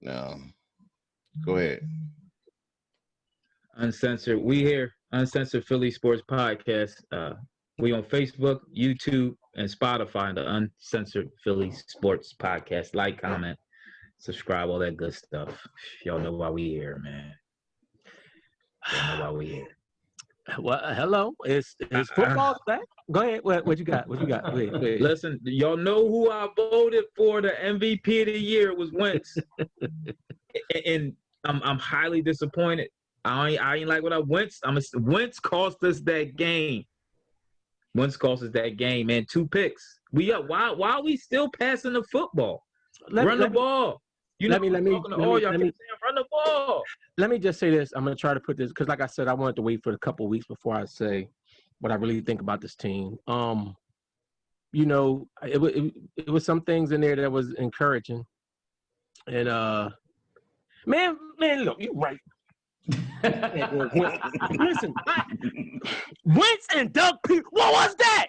Now, go ahead. Uncensored. We here. Uncensored Philly Sports Podcast. We on Facebook, YouTube, and Spotify. The Uncensored Philly Sports Podcast. Like, comment, subscribe, all that good stuff. Y'all know why we here, man. Y'all know why we here. Well, hello. Is football back? Go ahead. What you got? What you got? Wait. Listen, y'all know who I voted for the MVP of the year was Wentz, and I'm highly disappointed. I ain't like what I Wentz. Wentz cost us that game. Wentz cost us that game, man. 2 picks. Why are we still passing the football? Run the ball. Run the ball. Let me just say this. I'm gonna try to put this because, like I said, I wanted to wait for a couple of weeks before I say what I really think about this team. It was some things in there that was encouraging, and man, look, you're right. Listen, Wentz and Doug Pederson. What was that?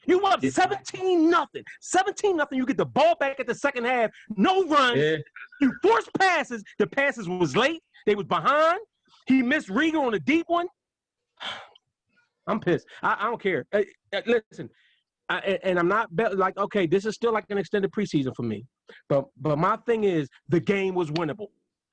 You won 17-0. 17-0. You get the ball back at the second half. No runs. Yeah. You forced passes. The passes was late. They was behind. He missed Rieger on a deep one. I'm pissed. I don't care. Listen, I'm not like, okay, this is still like an extended preseason for me. But my thing is the game was winnable.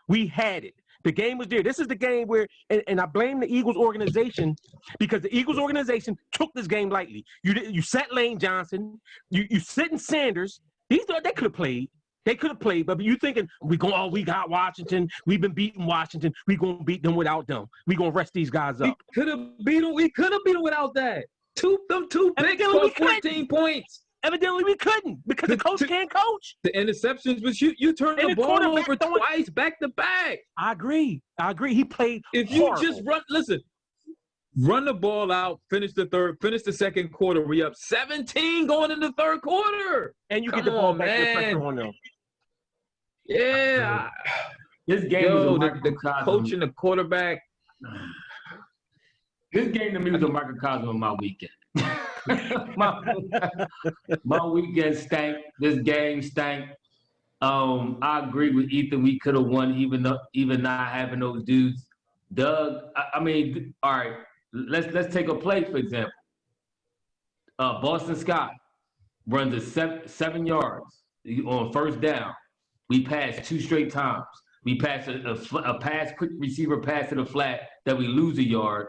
We had it. The game was there. This is the game where, and I blame the Eagles organization because the Eagles organization took this game lightly. You sat Lane Johnson, you sitting Sanders. They could have played. They could have played, but you thinking we got Washington. We've been beating Washington. We gonna beat them without them. We gonna rest these guys up. We could have beat them without that. Two picks for 14 points. Evidently, we couldn't because the coach can't coach. The interceptions was you turned the ball over twice back to back. I agree. He played. If you just run the ball out, finish the second quarter. We up 17 going in the third quarter, and you get the ball back. The pressure on them. Yeah, this game is the coach and the quarterback. This game to me was a microcosm of my weekend. my weekend stank. This game stank. I agree with Ethan. We could have won even not having those dudes. Doug, I mean, all right. Let's take a play for example. Boston Scott runs a 7 yards on first down. We passed 2 straight times. We passed a pass, quick receiver pass to the flat that we lose a yard.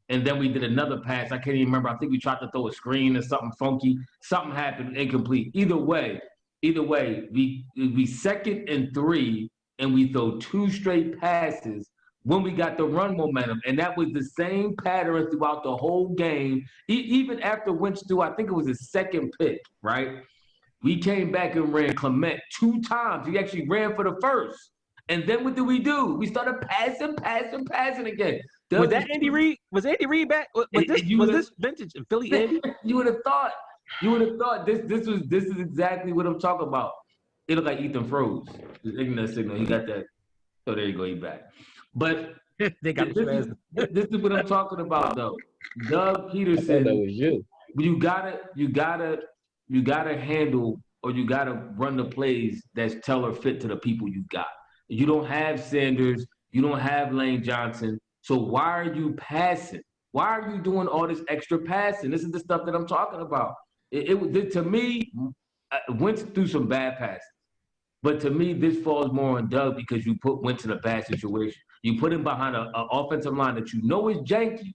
And then we did another pass. I can't even remember. I think we tried to throw a screen or something funky. Something happened, incomplete. Either way, we 2nd and 3, and we throw 2 straight passes when we got the run momentum. And that was the same pattern throughout the whole game. Even after Wentz threw, I think it was his 2nd pick, right? We came back and ran Clement 2 times. He actually ran for the first. And then what did we do? We started passing again. Was that Andy Reid? Was Andy Reid back? Was this vintage Philly Andy? You would have thought. This is exactly what I'm talking about. It looked like Ethan froze. His internet signal. He got that. Oh, there you go. He back. But they got this is what I'm talking about, though. Doug Pederson. That was you. You gotta handle, or you gotta run the plays that's tailor fit to the people you got. You don't have Sanders. You don't have Lane Johnson. So why are you passing? Why are you doing all this extra passing? This is the stuff that I'm talking about. To me, Wentz threw some bad passes. But to me, this falls more on Doug because you put Wentz in a bad situation. You put him behind an offensive line that you know is janky.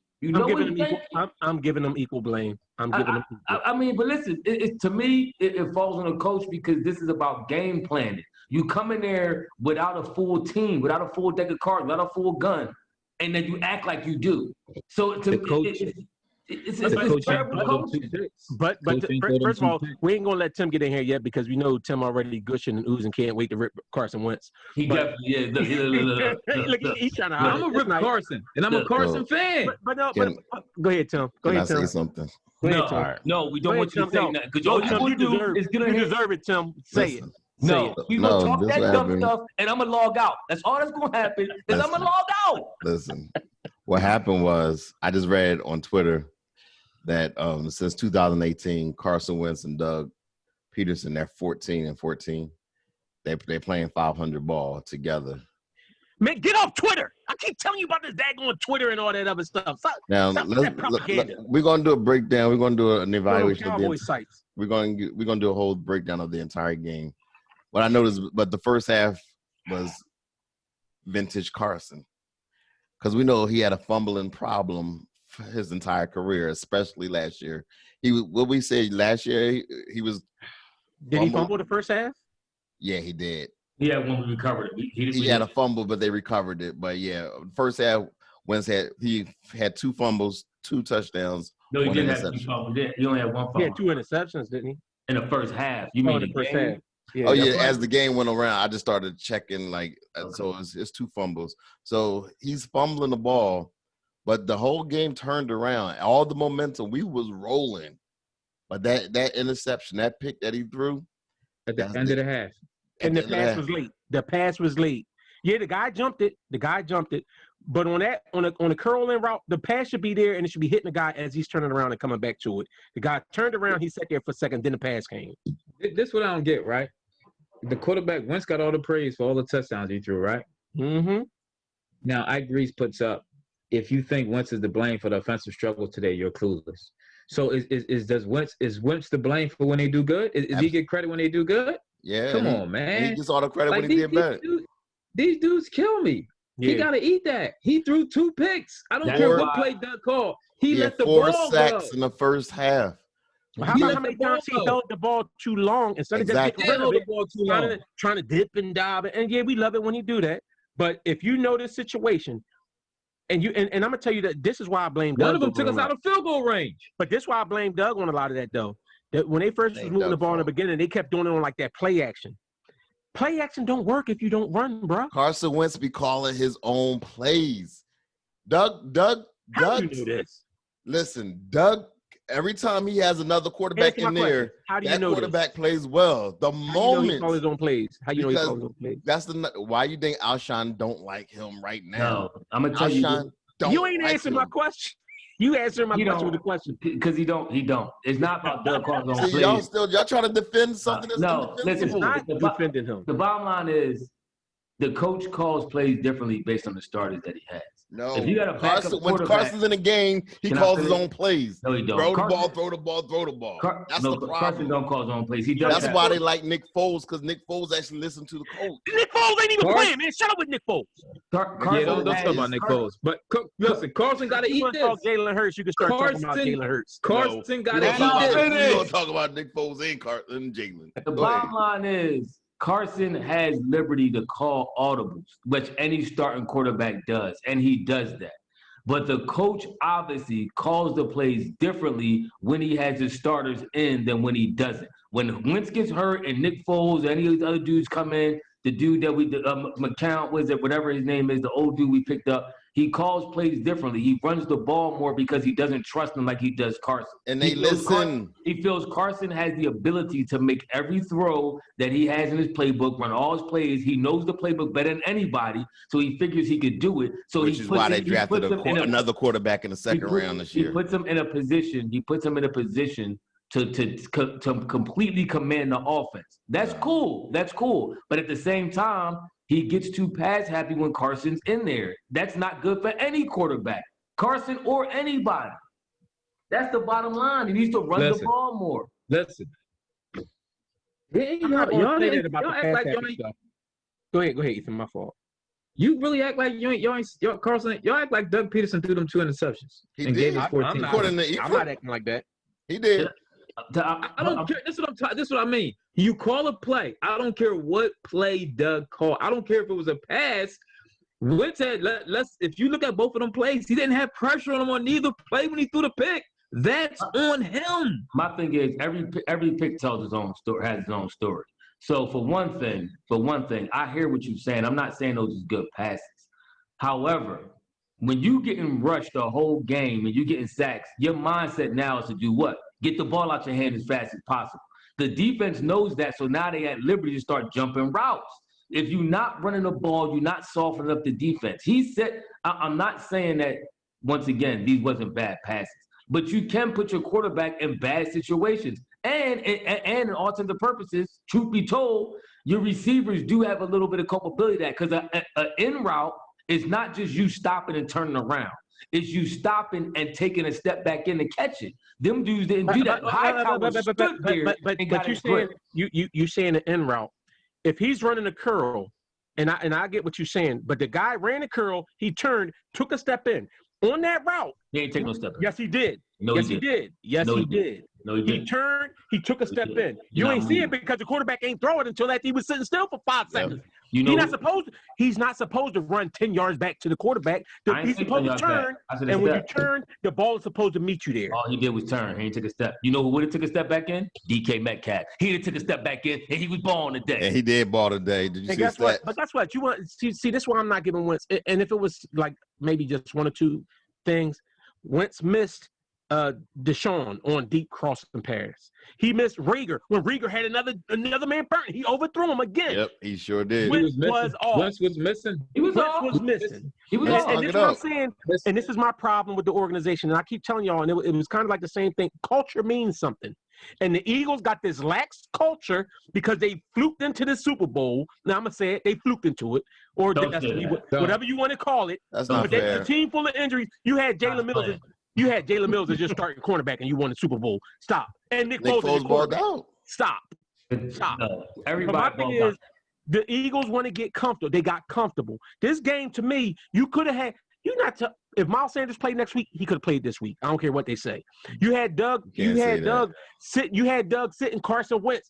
I'm giving them equal blame. I mean, but listen, to me, it falls on the coach because this is about game planning. You come in there without a full team, without a full deck of cards, without a full gun, and then you act like you do. So it's terrible coaching. But first of all, we ain't gonna let Tim get in here yet because we know Tim already gushing and oozing, can't wait to rip Carson Wentz. He definitely Look, he's trying to. I'm a rip Carson, and I'm a Carson fan. But go ahead, Tim. Go ahead, Tim. Can I say something? No, we don't want you to say nothing because all you deserve it, Tim. Say it. No, you gonna talk that dumb stuff, and I'm gonna log out. That's all that's gonna happen. Is I'm gonna log out. Listen, what happened was I just read on Twitter that since 2018, Carson Wentz and Doug Pederson, they're 14-14, They're playing 500 ball together. Man, get off Twitter. I keep telling you about this daggone Twitter and all that other stuff. Stop that propaganda. We're gonna do a breakdown. We're gonna do an evaluation of Cowboy sites. We're gonna do a whole breakdown of the entire game. What I noticed, but the first half was vintage Carson, because we know he had a fumbling problem for his entire career, especially last year. What we said last year, he was. Did he fumble the first half? Yeah, he did. Yeah, when we recovered it, he had a fumble, but they recovered it. But yeah, first half, Wentz had 2 fumbles, 2 touchdowns. No, he didn't have 2 fumbles. He only had 1 fumble. He had 2 interceptions, didn't he? In the first half. You mean the first half? Yeah, as the game went around, I just started checking, so it's 2 fumbles. So he's fumbling the ball, but the whole game turned around. All the momentum, we was rolling. But that interception, that pick that he threw. At the end of the half. And the pass was late. The pass was late. Yeah, the guy jumped it. But on a curling route, the pass should be there, and it should be hitting the guy as he's turning around and coming back to it. The guy turned around, he sat there for a second, then the pass came. This is what I don't get, right? The quarterback, Wentz got all the praise for all the touchdowns he threw, right? Mm-hmm. Now, Ike Reese puts up, if you think Wentz is to blame for the offensive struggles today, you're clueless. So is Wentz to blame for when they do good? Is he get credit when they do good? Yeah. Come on, man. He gets all the credit when he did bad. These dudes kill me. Yeah. He got to eat that. He threw 2 picks. I don't care what play Doug called. He let the ball go. 4 sacks in the first half. Well, how many times he held the ball too long instead of just getting rid of it, trying to dip and dive it. And yeah, we love it when he do that. But if you know this situation, and I'm gonna tell you that this is why I blame Doug. One of them took us out of field goal range. But this is why I blame Doug on a lot of that though. That when they first was moving the ball in the beginning, they kept doing it on like that play action. Play action don't work if you don't run, bro. Carson Wentz be calling his own plays. How do you do this? Listen, Doug. Every time he has another quarterback in there, that quarterback plays well. The moment he calls his own plays. How you know he calls his own plays? That's why you think Alshon don't like him right now. No, I'm gonna tell you. You ain't answering my question. You answering my question with a question. Because he don't. It's not about Doug calling his own plays. Y'all trying to defend something that's no. Listen, it's not defending him. The bottom line is the coach calls plays differently based on the starters that he has. No, if you got a backup when Carson's in a game, he calls his own plays. No, he don't. Throw the ball. That's the problem. Carson don't call his own plays. That's why they like Nick Foles, because Nick Foles actually listens to the coach. Nick Foles ain't even playing, man. Shut up with Nick Foles. Don't talk about Nick Foles. But listen, Carson got to eat this. Jalen Hurts, you can start talking about Jalen Hurts. Carson got to eat this. You don't talk about Nick Foles and Jalen. The bottom line is Carson has liberty to call audibles, which any starting quarterback does, and he does that. But the coach obviously calls the plays differently when he has his starters in than when he doesn't. When Wentz gets hurt and Nick Foles or any of these other dudes come in, the dude that McCown, whatever his name is, the old dude we picked up, he calls plays differently. He runs the ball more because he doesn't trust him like he does Carson. And they listen. He feels Carson has the ability to make every throw that he has in his playbook, run all his plays. He knows the playbook better than anybody, so he figures he could do it. So Which is why they drafted another quarterback in the second round this year. He puts him in a position to completely command the offense. That's cool. But at the same time, he gets too pass happy when Carson's in there. That's not good for any quarterback, Carson or anybody. That's the bottom line. He needs to run the ball more. Listen. Y'all act like Go ahead, Ethan. My fault. You really act like Carson. Y'all act like Doug Pederson threw them 2 interceptions. He did. I'm not acting like that. He did. I don't care. This is what I mean. You call a play. I don't care what play Doug called. I don't care if it was a pass. Wentz said, if you look at both of them plays, he didn't have pressure on him on neither play when he threw the pick. That's on him. My thing is every pick tells his own story, has his own story. So for one thing, I hear what you're saying. I'm not saying those are good passes. However, when you getting rushed the whole game and you getting sacks, your mindset now is to do what? Get the ball out your hand as fast as possible. The defense knows that, so now they at liberty to start jumping routes. If you're not running the ball, you're not softening up the defense. He said, I'm not saying that, once again, these wasn't bad passes, but you can put your quarterback in bad situations. And in all intents and purposes, truth be told, your receivers do have a little bit of culpability of that because an in route is not just you stopping and turning around. It's you stopping and taking a step back in to catch it. Them dudes didn't do that. Hightower stood there and got his grip. You saying an in route. If he's running a curl, and I get what you're saying, but the guy ran a curl, he turned, took a step in. On that route. He ain't take no step in. Yes, he did. No, yes, he did. Yes, he did. No, he didn't. He turned, he took a step in. You ain't see it because the quarterback ain't throw it until after he was sitting still for 5 seconds. You know, he's not supposed to run 10 yards back to the quarterback. He's supposed to turn, and when you turn, the ball is supposed to meet you there. All he did was turn. He ain't took a step. You know who would have took a step back in? DK Metcalf. He took a step back in, and he was balling today. And he did ball today. Did you see that? But that's what you want. See, this is why I'm not giving Wentz. And if it was like maybe just one or two things, Wentz missed Deshaun on deep crossing pass. He missed Rieger when Rieger had another man burnt. He overthrew him again. Yep, he sure did. Wentz was off. Wentz was missing. He was off. Wentz was missing. He was and, off. and this is what I'm saying. And this is my problem with the organization. And I keep telling y'all, and it was kind of like the same thing. Culture means something. And the Eagles got this lax culture because they fluked into the Super Bowl. Now I'm gonna say it. They fluked into it, or whatever you want to call it. That's not fair. A team full of injuries. You had Jalen Mills. You had Jalen Mills as your starting cornerback, and you won the Super Bowl. Stop. And Nick Foles balled out. Stop. No, everybody my thing is, the Eagles want to get comfortable. They got comfortable. This game, to me, you could have had. If Miles Sanders played next week, he could have played this week. I don't care what they say. You had Doug. You had Doug sitting Carson Wentz.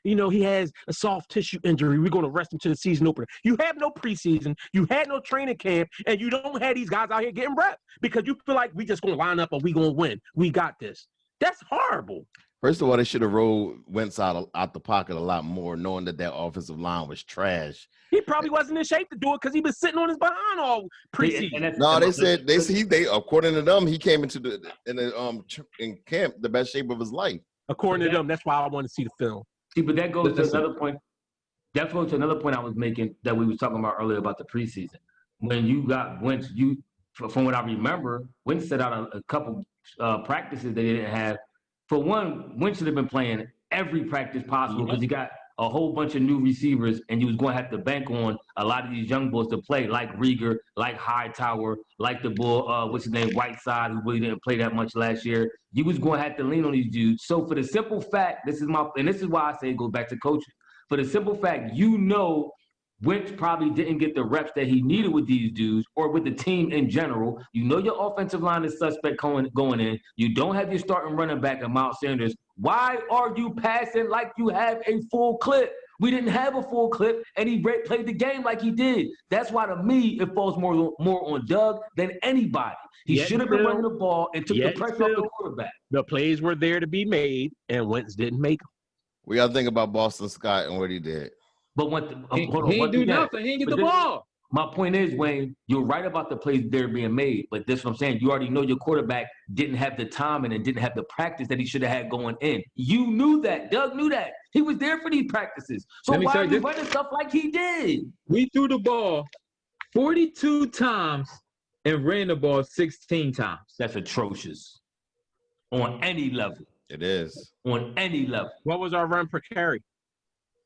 He has a soft tissue injury. We're going to rest him to the season opener. You have no preseason. You had no training camp, and you don't have these guys out here getting reps because you feel like we just going to line up or we going to win. We got this. That's horrible. First of all, they should have rolled Wentz out the pocket a lot more, knowing that offensive line was trash. He probably wasn't in shape to do it because he was sitting on his behind all preseason. No, they according to them, he came in camp the best shape of his life. According to them, that's why I want to see the film. See, but that goes to another point. That goes to another point I was making that we was talking about earlier about the preseason. When you got Wentz, from what I remember, Wentz set out a couple practices they didn't have. For one, Wentz should have been playing every practice possible because you got a whole bunch of new receivers, and you was going to have to bank on a lot of these young boys to play, like Rieger, like Hightower, like the bull, Whiteside, who really didn't play that much last year. You was going to have to lean on these dudes. So for the simple fact, this is why I say it goes back to coaching. For the simple fact, Wentz probably didn't get the reps that he needed with these dudes or with the team in general. Your offensive line is suspect going in. You don't have your starting running back in Miles Sanders. Why are you passing like you have a full clip? We didn't have a full clip, and he played the game like he did. That's why, to me, it falls more on Doug than anybody. He should have been running the ball and took the pressure off the quarterback. The plays were there to be made, and Wentz didn't make them. We got to think about Boston Scott and what he did. But he didn't do nothing. He didn't get the ball. My point is, Wayne, you're right about the plays there being made, but this is what I'm saying. You already know your quarterback didn't have the time and didn't have the practice that he should have had going in. You knew that. Doug knew that. He was there for these practices. So why are you running stuff like he did? We threw the ball 42 times and ran the ball 16 times. That's atrocious on any level. It is. On any level. What was our run per carry?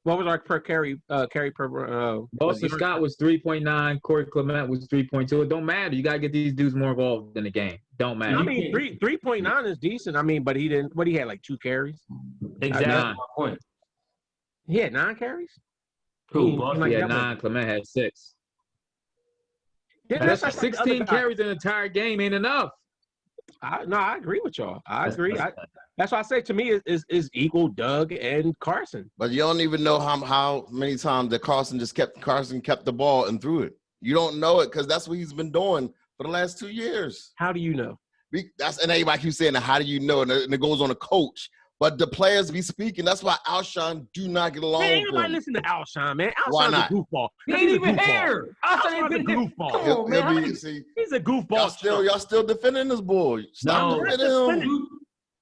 What was our per carry per? Boston Scott was 3.9. Corey Clement was 3.2. It don't matter. You gotta get these dudes more involved in the game. Don't matter. I mean, 3.9 is decent. I mean, but he didn't. What he had like 2 carries. Exactly my point. He had 9 carries. Who? Boston had 9. Clement had 6. Yeah, that's 16 carries in an entire game ain't enough. I agree with y'all. I agree. That's why I say to me is equal Doug and Carson. But you don't even know how many times that Carson kept the ball and threw it. You don't know it because that's what he's been doing for the last 2 years. How do you know? And everybody keeps saying, how do you know? And it goes on a coach. But the players be speaking. That's why Alshon do not get along with him. Ain't nobody listen to Alshon, man. Why Alshon's not? a goofball. He ain't even here. Alshon's a goofball. He's a goofball. Y'all still defending this boy. Stop defending him.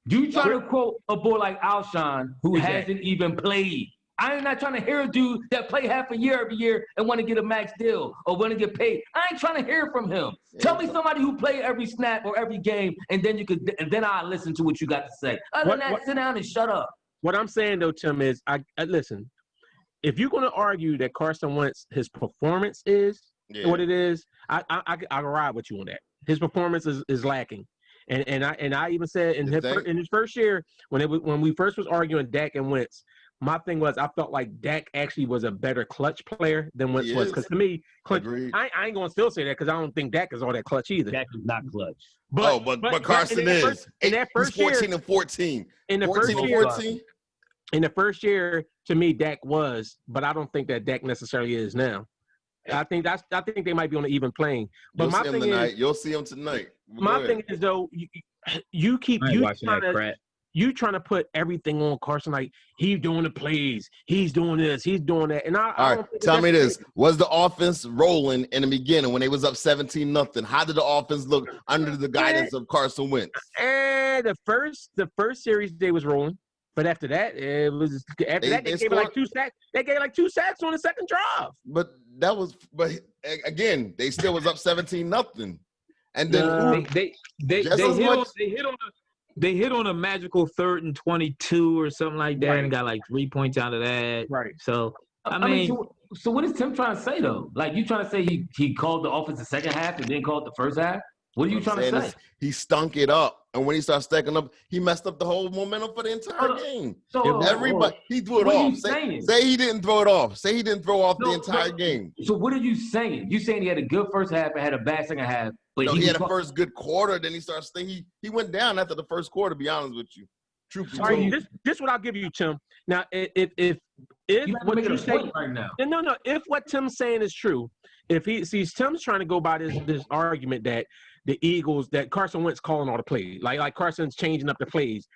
You try to quote a boy like Alshon who hasn't even played. I ain't not trying to hear a dude that play half a year every year and want to get a max deal or want to get paid. I ain't trying to hear from him. Tell me somebody who played every snap or every game, and then I listen to what you got to say. Other than that, sit down and shut up. What I'm saying though, Tim, is I listen. if you're going to argue that Carson Wentz, his performance is what it is, I'll ride with you on that. His performance is lacking. And I even said in his first year, when we first was arguing Dak and Wentz, my thing was I felt like Dak actually was a better clutch player than Wentz was. Because to me, clutch, I ain't going to still say that because I don't think Dak is all that clutch either. Dak is not clutch. But Carson is. In that first year, 14 and 14. In the 14 first year, 14? In the first year, to me, Dak was, but I don't think that Dak necessarily is now. I think they might be on an even plane. But my thing is, you'll see him tonight. My thing is though, you trying to put everything on Carson, like he's doing the plays, he's doing this, he's doing that, and all right. Tell me this: was the offense rolling in the beginning when they was up 17-0? How did the offense look under the guidance of Carson Wentz? And the first series they was rolling. But after that, they gave like 2 sacks. They gave like 2 sacks on the second drive. But again, they still was up 17-0. And then they hit on a magical 3rd and 22 or something like that, and got like 3 points out of that. Right. So I mean, so what is Tim trying to say though? Like you trying to say he called the offense the second half and then called the first half? What are you trying to say? He stunk it up. And when he started stacking up, he messed up the whole momentum for the entire game. So everybody, he threw it off. Say he didn't throw it off. Say he didn't throw off the entire game. So what are you saying? You saying he had a good first half and had a bad second half? But he had a first good quarter. Then he started stinking. He went down after the first quarter. To be honest with you, this what I'll give you, Tim. Now, if what you say right now, no, if what Tim's saying is true, if he sees Tim's trying to go by this argument that the Eagles, that Carson Wentz calling all the plays, like Carson's changing up the plays.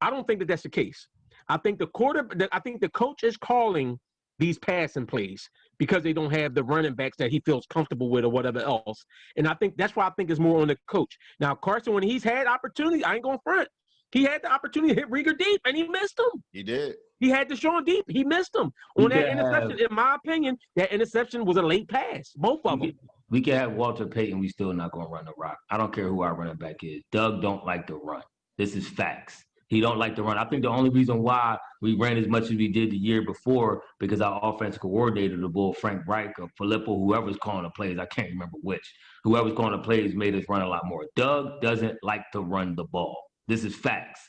I don't think that that's the case. I think the coach is calling these passing plays because they don't have the running backs that he feels comfortable with or whatever else. And I think that's why I think it's more on the coach. Now, Carson, when he's had opportunity, I ain't going front. He had the opportunity to hit Rieger deep, and he missed him. He did. He had Deshaun deep. He missed him. On that interception, in my opinion, that interception was a late pass. Both of them. We can have Walter Payton. We still not going to run the rock. I don't care who our running back is. Doug don't like to run. This is facts. He don't like to run. I think the only reason why we ran as much as we did the year before because our offensive coordinator, the bull Frank Reich or Filippo, whoever's calling the plays, I can't remember which. Whoever's calling the plays made us run a lot more. Doug doesn't like to run the ball. This is facts.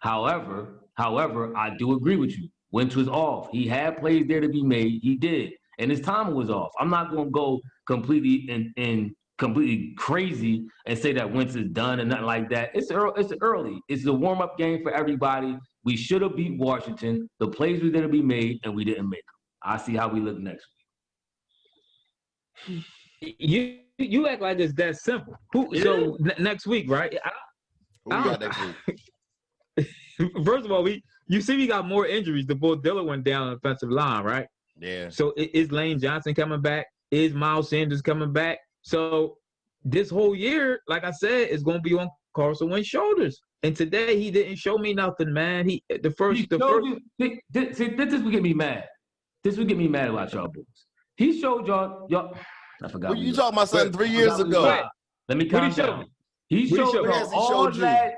However, I do agree with you. Wentz was off. He had plays there to be made. He did. And his timing was off. I'm not going to go completely completely crazy and say that Wentz is done and nothing like that. It's early. It's a warm-up game for everybody. We should have beat Washington. The plays were going to be made, and we didn't make them. I see how we look next week. You act like it's that simple. So next week, right? Who we got next week? First of all, we got more injuries. The Bull Diller went down on the offensive line, right? Yeah. So is Lane Johnson coming back? Is Miles Sanders coming back? So this whole year, like I said, is going to be on Carson Wentz's shoulders. And today he didn't show me nothing, man. This would get me mad. This would get me mad about y'all boys. He showed y'all. I forgot. What you talking about something 3 years ago? Let me calm down. He showed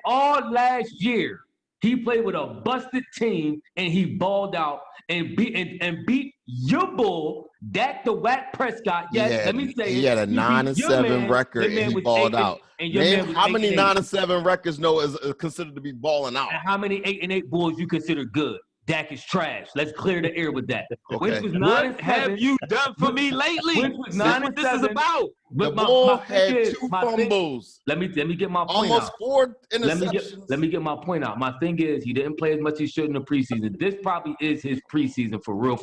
all last year. He played with a busted team and he balled out and beat your bull, Dak the Whack Prescott. Yes, let me say he had a 9-7 record and he balled out. Name how many 9-7 records is considered to be balling out? And how many 8-8 bulls you consider good? Dak is trash. Let's clear the air with that. Okay. What have you done for me lately? That's what this is about. The Bull had 2 fumbles. Let me get my point Almost out. 4 interceptions. Let me get my point out. My thing is he didn't play as much as he should in the preseason. This probably is his preseason for real,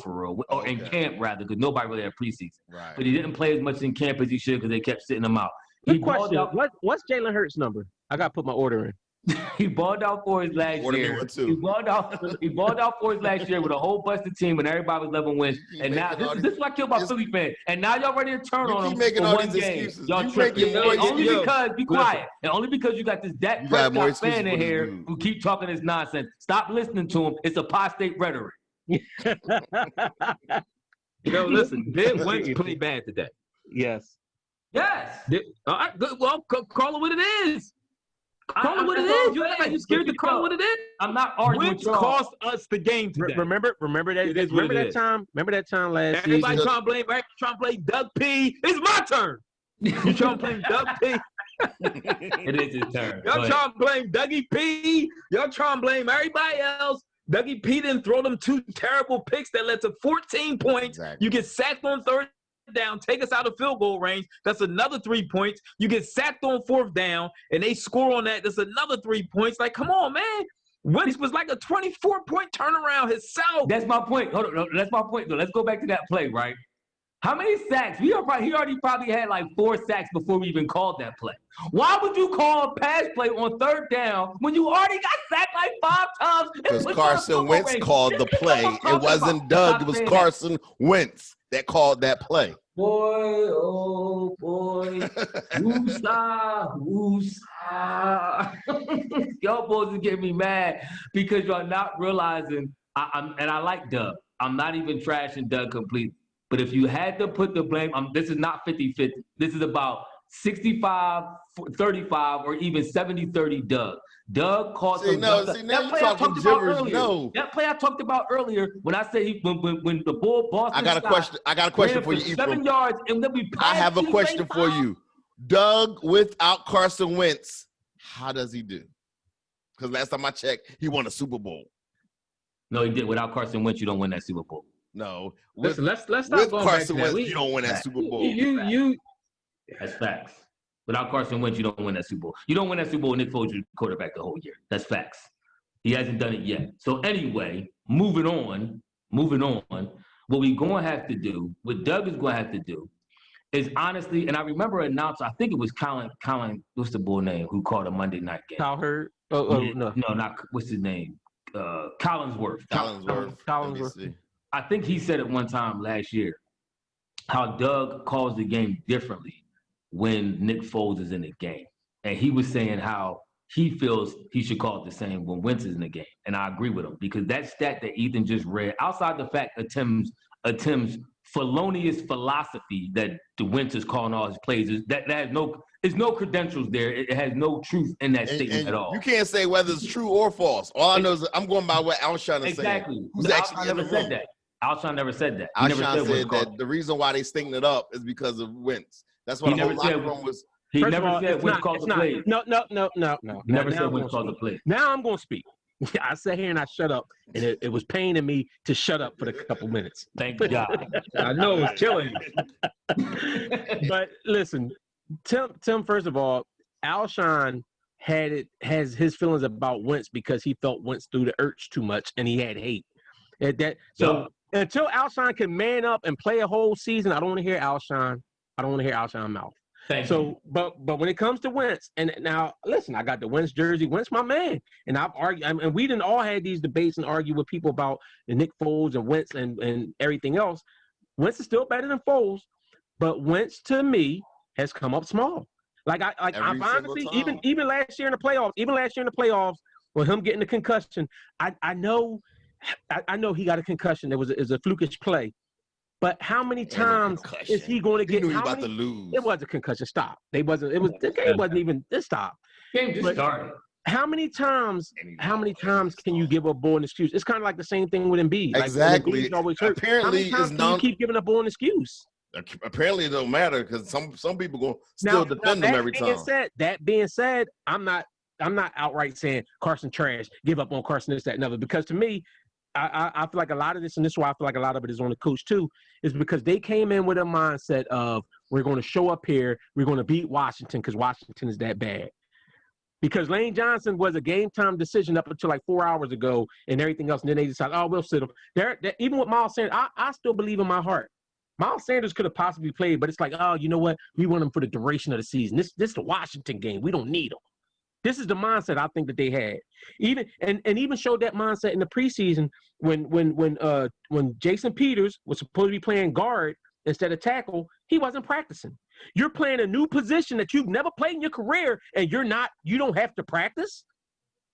or in camp rather, because nobody really had preseason. Right. But he didn't play as much in camp as he should because they kept sitting him out. Good question. What's Jalen Hurts' number? I got to put my order in. He balled out for his last year. He balled out for his last year with a whole busted team and everybody was 11 wins. And now this is what I kill my Philly fans. And now y'all ready to turn on him for one game. Y'all tripping. Only because be quiet. And only because you got this Dak Prescott fan in here who keep talking this nonsense. Stop listening to him. It's apostate rhetoric. Listen, Ben Wentz played bad today. Yes. Yes. All right, good. Well, call it what it is. Call it what it is. You act like you scared to call it what it is. I'm not arguing Wentz with y'all. cost us the game today. Remember that time last season. Everybody trying to blame Doug P. It's my turn. You trying to blame Doug P? It is his turn. Y'all trying to blame Dougie P. Y'all trying to blame everybody else. Dougie P didn't throw them 2 terrible picks that led to 14 points. Exactly. You get sacked on 3rd down, take us out of field goal range. That's another 3 points. You get sacked on 4th down, and they score on that. That's another 3 points. Like, come on, man. Wentz was like a 24-point turnaround himself. That's my point. Hold on, that's my point, though. Let's go back to that play, right? How many sacks? He already probably had like 4 sacks before we even called that play. Why would you call a pass play on 3rd down when you already got sacked like 5 times? Because Carson Wentz called the play. It wasn't Doug. It was Carson Wentz that called that play. Boy, oh boy, woosah, woosah. Y'all boys are getting me mad because y'all not realizing. And I like Doug. I'm not even trashing Doug completely. But if you had to put the blame, this is not 50-50. This is about 65-35 or even 70-30 Doug. Doug caught some now that you're play I talking talked gibberish. about earlier. No. That play I talked about earlier when I said when the ball Boston I got a question for you, Ephraim. 7 yards and then we I have a question for you. Doug without Carson Wentz, how does he do? Because last time I checked, he won a Super Bowl. No, he did. Without Carson Wentz, you don't win that Super Bowl. No. Listen, let's stop with going Carson back to that. Wentz, you don't win that Super Bowl. That's facts. Without Carson Wentz, you don't win that Super Bowl. You don't win that Super Bowl. Nick Foles is quarterback the whole year. That's facts. He hasn't done it yet. So anyway, moving on. What we gonna have to do, what Doug is gonna have to do, is honestly, and I remember announcing. I think it was Colin. What's the bull name? Who called a Monday night game? Kyle Hurd. No, not what's his name? Collinsworth. Collinsworth. I think he said it one time last year, how Doug calls the game differently when Nick Foles is in the game. And he was saying how he feels he should call it the same when Wentz is in the game. And I agree with him because that stat that Ethan just read, outside the fact of Tim's felonious philosophy that the Wentz is calling all his plays, that has no credentials there. It has no truth in that statement at all. You can't say whether it's true or false. All I know is I'm going by what Alshon is saying. Exactly. Alshon never said that. Alshon never said that. Alshon said that the reason why they stinking it up is because of Wentz. That's what the whole locker room was. He never said Wentz called the play. No. He never said Wentz called the play. Now I'm going to speak. I sat here and I shut up, and it was paining me to shut up for a couple minutes. Thank God. I know it's killing you. But listen, Tim, first of all, Alshon has his feelings about Wentz because he felt Wentz threw the urge too much, and he had hate. Until Alshon can man up and play a whole season, I don't want to hear Alshon. I don't want to hear Alshon mouth. But when it comes to Wentz, and now listen, I got the Wentz jersey. Wentz, my man, and I've argued, and we didn't all had these debates and argue with people about the Nick Foles and Wentz and everything else. Wentz is still better than Foles, but Wentz to me has come up small. I've honestly, even last year in the playoffs, with him getting the concussion, I know he got a concussion. It was a flukish play. But how many times is he going to get? He knew he about to lose. It was a concussion. Stop. The game wasn't even this. Stop. Game just started. How many times can you give a boy an excuse? It's kind of like the same thing with Embiid. Exactly. Like, always hurt. Apparently, how many times can you keep giving a boy an excuse? Apparently, it don't matter because some people go still defend them every time. That being said, I'm not outright saying Carson trash. Give up on Carson, this, that, and other. Because to me, I feel like a lot of this, and this is why I feel like a lot of it is on the coach too, is because they came in with a mindset of we're going to show up here, we're going to beat Washington because Washington is that bad. Because Lane Johnson was a game time decision up until like 4 hours ago and everything else, and then they decided, we'll sit him. Even with Miles Sanders, I still believe in my heart. Miles Sanders could have possibly played, but it's like, you know what? We want him for the duration of the season. This is the Washington game. We don't need him. This is the mindset I think that they had. Even showed that mindset in the preseason when Jason Peters was supposed to be playing guard instead of tackle, he wasn't practicing. You're playing a new position that you've never played in your career, and you don't have to practice.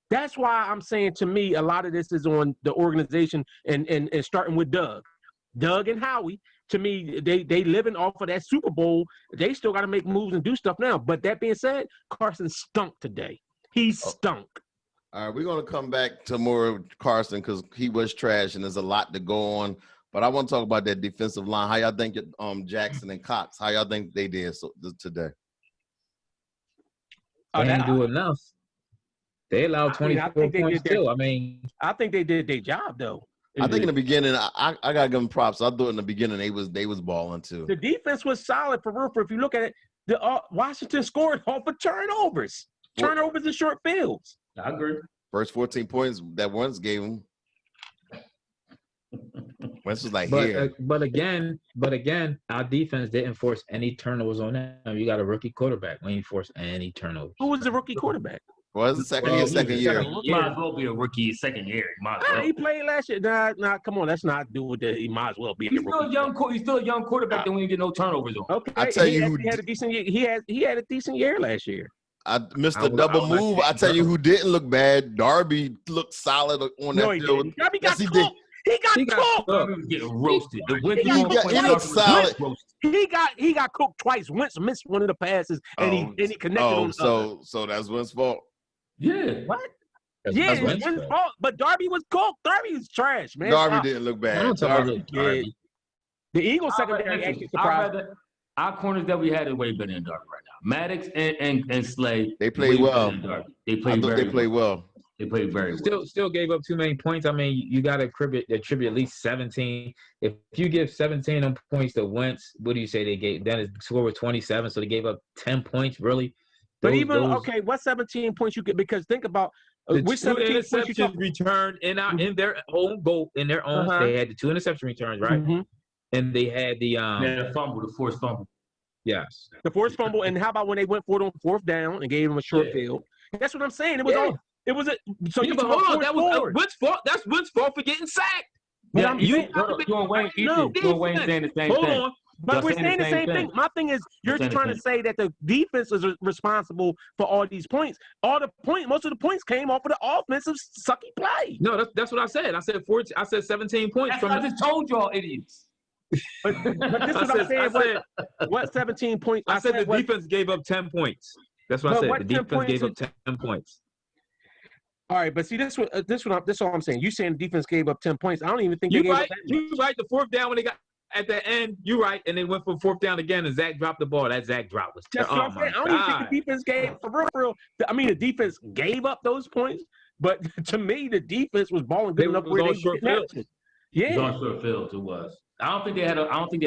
That's why I'm saying, to me, a lot of this is on the organization and starting with Doug. Doug and Howie, to me, they living off of that Super Bowl. They still got to make moves and do stuff now. But that being said, Carson stunk today. He stunk. All right, we're going to come back to more Carson because he was trash and there's a lot to go on. But I want to talk about that defensive line. How y'all think Jackson and Cox, how y'all think they did today? They didn't do enough. They allowed 24 points still. I think they did their job, though. I think in the beginning, I got to give them props. I thought in the beginning they was balling, too. The defense was solid for real. If you look at it, Washington scored off of turnovers. Turnovers and short fields. I agree. First 14 points that Wentz gave him. Wentz was like, but again, our defense didn't force any turnovers on them. You got a rookie quarterback. We ain't force any turnovers. Who was the rookie quarterback? Well, it's the second year. Might as well be a rookie second year. He played last year. Nah, come on. Let's not do it. He might as well be. He's still a young quarterback that we didn't get no turnovers on. Okay, I tell you, he had a decent year. He had a decent year last year. I missed the double move. I tell you who didn't look bad. Darby looked solid on that field. Darby got cooked. He got cooked. He was getting roasted. He looked solid. He got cooked twice. Wentz missed one of the passes and he connected on so that's Wentz's fault. Yeah. What? Yeah, it's Wentz's fault. But Darby was cooked. Darby was trash, man. Darby didn't look bad. The Eagles secondary actually surprised. Our corners that we had are way better than Darby right now. Maddox and Slay. They played well. They played well. They played very well. Still gave up too many points. You got to attribute at least 17. If you give 17 on points to Wentz, what do you say they gave? Then his score was 27, so they gave up 10 points, really. Okay, what 17 points you get? Because think about which 17 interceptions returned in their own goal, in their own. They had the 2 interception returns, right? Mm-hmm. And they had the forced fumble. Yes. The forced fumble. And how about when they went for it on 4th down and gave him a short field? That's what I'm saying. It was all. It was a. So but hold on, that was Wentz's fault. That's Wentz's fault for getting sacked. Yeah, you and Wayne saying the same thing. Hold on. But we're saying the same thing. My thing is, you're trying to say that the defense is responsible for all these points. Most of the points came off of the offensive sucky play. No, that's what I said. I said 14. I said 17 points. I just told y'all idiots. But this is what I'm saying. What 17 points? I said the defense gave up 10 points. That's what I said. The defense gave up 10 points. All right, but see, this is all I'm saying. You saying the defense gave up 10 points. I don't even think you right. You right. The 4th down when they got at the end, you right, and they went for 4th down again, and Zach dropped the ball. That Zach drop was terrible. I don't even think the defense gave for real. I mean, the defense gave up those points, but to me, the defense was balling good enough where they short field. Yeah, it was on short field. It was. I don't think they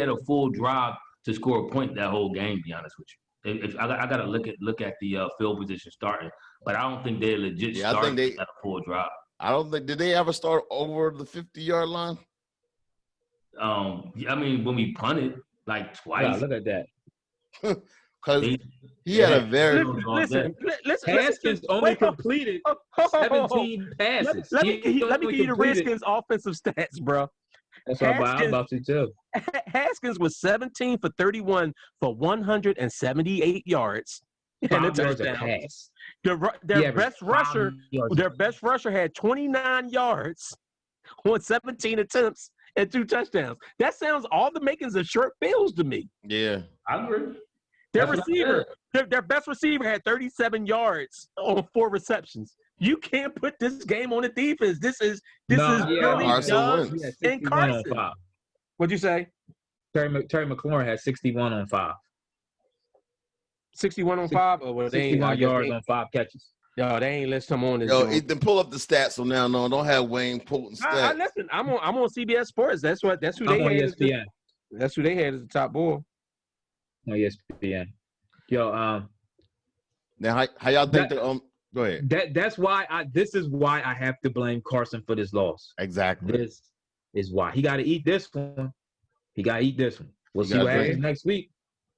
had a full drive to score a point that whole game. To be honest with you. If I got to look at the field position starting, but I don't think they legit started at a full drive. I don't think did they ever start over the 50-yard line? I mean, when we punted like twice. Yeah, look at that. Because he had a very listen. Haskins only completed 17 passes. Let me give you the Redskins' offensive stats, bro. That's what I'm about to too. Haskins was 17 for 31 for 178 yards and a touchdown. Their best rusher had 29 yards on 17 attempts and 2 touchdowns. That sounds all the makings of short fields to me. Yeah, I agree. Their best receiver had 37 yards on 4 receptions. You can't put this game on the defense. This is really Doug and Carson. What'd you say? Terry McLaurin had 61 on 5. 61 on 5? Or 61 yards on 5 catches. Yo, they ain't listed him on this. Yo, Ethan, pull up the stats. So now, no, don't have Wayne pulling stats. Listen, I'm on CBS Sports. That's who they had. ESPN. That's who they had as the top boy. On ESPN. Yo, now how y'all think that? Go ahead. This is why I have to blame Carson for this loss. Exactly. This is why he got to eat this one. We'll see what happens next week.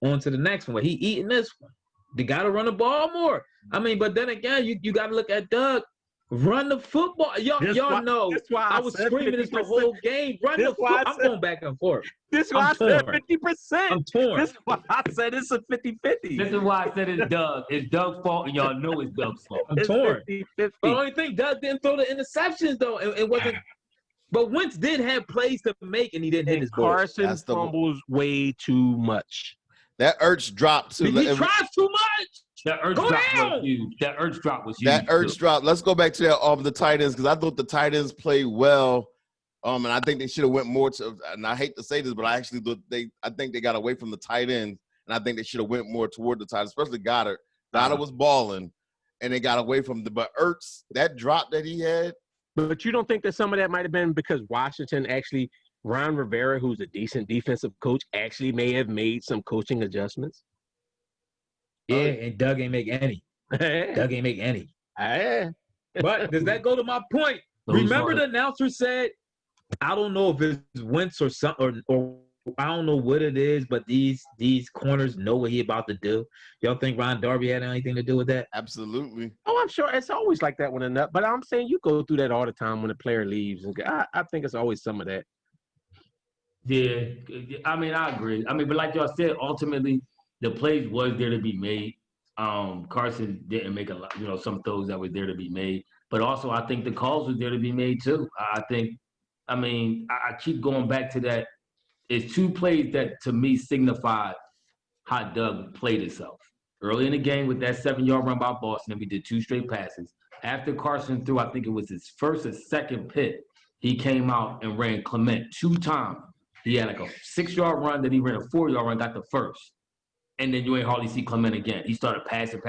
On to the next one. He eating this one. They got to run the ball more. I mean, but then again, you got to look at Doug. Run the football. Y'all know. I was screaming this the whole game. Run the football. I'm going back and forth. This is why I said 50%. I'm torn. This is why I said it's a 50-50. This is why I said it's Doug. It's Doug's fault, and y'all know it's Doug's fault. I'm torn. 50-50. But the only thing, Doug didn't throw the interceptions, though. It wasn't. But Wentz did have plays to make, and he didn't hit his ball. Carson fumbles way too much. That Ertz dropped too. He tries too much. That Ertz Go drop down! was huge. That Ertz drop was huge. That Ertz too. drop. Let's go back to that of the tight ends because I thought the tight ends played well. And I think they should have went more to. And I hate to say this, but I actually thought I think they got away from the tight ends, and I think they should have went more toward the tight, especially Goddard. Goddard was balling, and they got away from the. But Ertz, that drop that he had. But you don't think that some of that might have been because Washington actually, Ron Rivera, who's a decent defensive coach, actually may have made some coaching adjustments? Yeah, and Doug ain't make any. Doug ain't make any. But does that go to my point? Remember the announcer said, I don't know if it's Wentz or something, or I don't know what it is, but these corners know what he about to do. Y'all think Ron Darby had anything to do with that? Absolutely. Oh, I'm sure it's always like that when enough. But I'm saying you go through that all the time when a player leaves. And I think it's always some of that. Yeah, I mean, I agree. I mean, but like y'all said, ultimately, the plays was there to be made. Carson didn't make a lot, some throws that were there to be made. But also, I think the calls were there to be made too. I keep going back to that. It's two plays that, to me, signified how Doug played himself. Early in the game with that 7-yard run by Boston, and we did 2 straight passes. After Carson threw, I think it was his first or second pick, he came out and ran Clement 2 times. He had like a 6-yard run, then he ran a 4-yard run, got the first. And then you ain't hardly see Clement again. He started passing.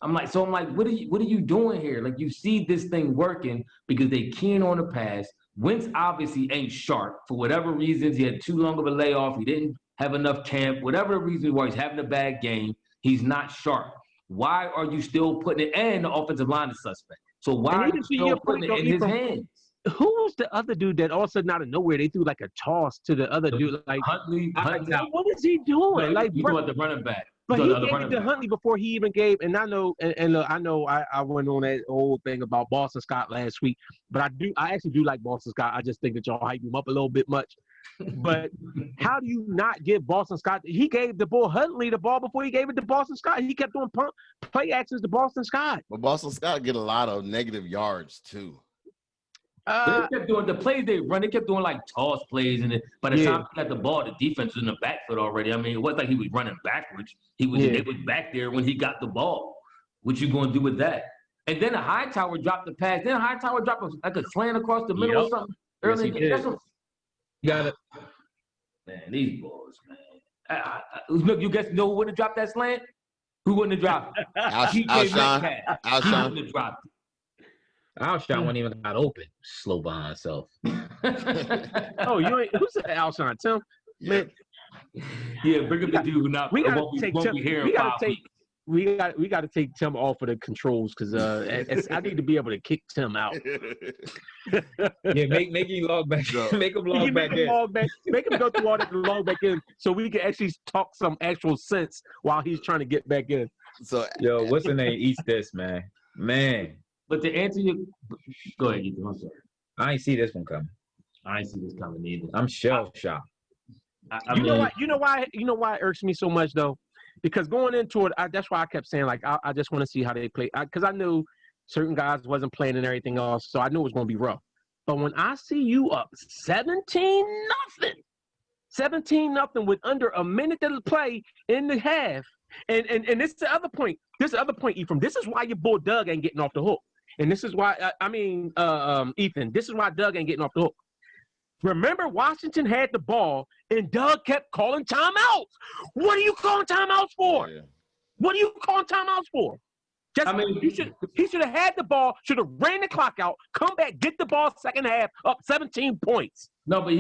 I'm like, what are you doing here? Like, you see this thing working because they keying on the pass. Wentz obviously ain't sharp for whatever reasons. He had too long of a layoff. He didn't have enough camp. Whatever the reason was, he's having a bad game. He's not sharp. Why are you still putting it? And the offensive line is suspect. So why are you still putting it in his hands? Who was the other dude that all of a sudden out of nowhere they threw like a toss to the other dude? Like Huntley. What is he doing? Like you about the running back. But he gave it to Huntley before he even gave. And I know, I went on that whole thing about Boston Scott last week. But I actually do like Boston Scott. I just think that y'all hype him up a little bit much. But how do you not give Boston Scott? He gave the ball Huntley the ball before he gave it to Boston Scott. He kept doing play actions to Boston Scott. But Boston Scott get a lot of negative yards too. They kept doing the plays they run. They kept doing like toss plays, and by the time he got the ball, the defense was in the backfield already. I mean, it wasn't like he was running backwards. They was back there when he got the ball. What you gonna do with that? And then the Hightower dropped the pass. Then Hightower dropped like a slant across the middle or something. Early Got it. Man, these boys, man. Look, you guys know who would have dropped that slant? Who wouldn't have dropped it? Alshon. He wouldn't have dropped it. Alshon wasn't even got open. Slow behind himself. Oh, you ain't. Who said Alshon? Tim? Man. Yeah, bring up the dude who not. We gotta take Tim. We got to take Tim off of the controls because I need to be able to kick Tim out. Yeah, make him log back. Make him log back in. Make him go through all that and log back in, so we can actually talk some actual sense while he's trying to get back in. So, yo, what's the name? Eats this, man. But to answer your, go ahead, Ethan. I'm sorry. I ain't see this one coming. I ain't see this coming either. I'm shell shocked. You know why it irks me so much though, because going into it, that's why I kept saying like I just want to see how they play, because I knew certain guys wasn't playing and everything else, so I knew it was going to be rough. But when I see you up 17-0 with under a minute to play in the half, and this is the other point. Ephraim. This is why your boy Doug ain't getting off the hook. And this is why, Ethan, this is why Doug ain't getting off the hook. Remember, Washington had the ball, and Doug kept calling timeouts. What are you calling timeouts for? Yeah. What are you calling timeouts for? He should have had the ball, should have ran the clock out, come back, get the ball second half, up 17 points. No, but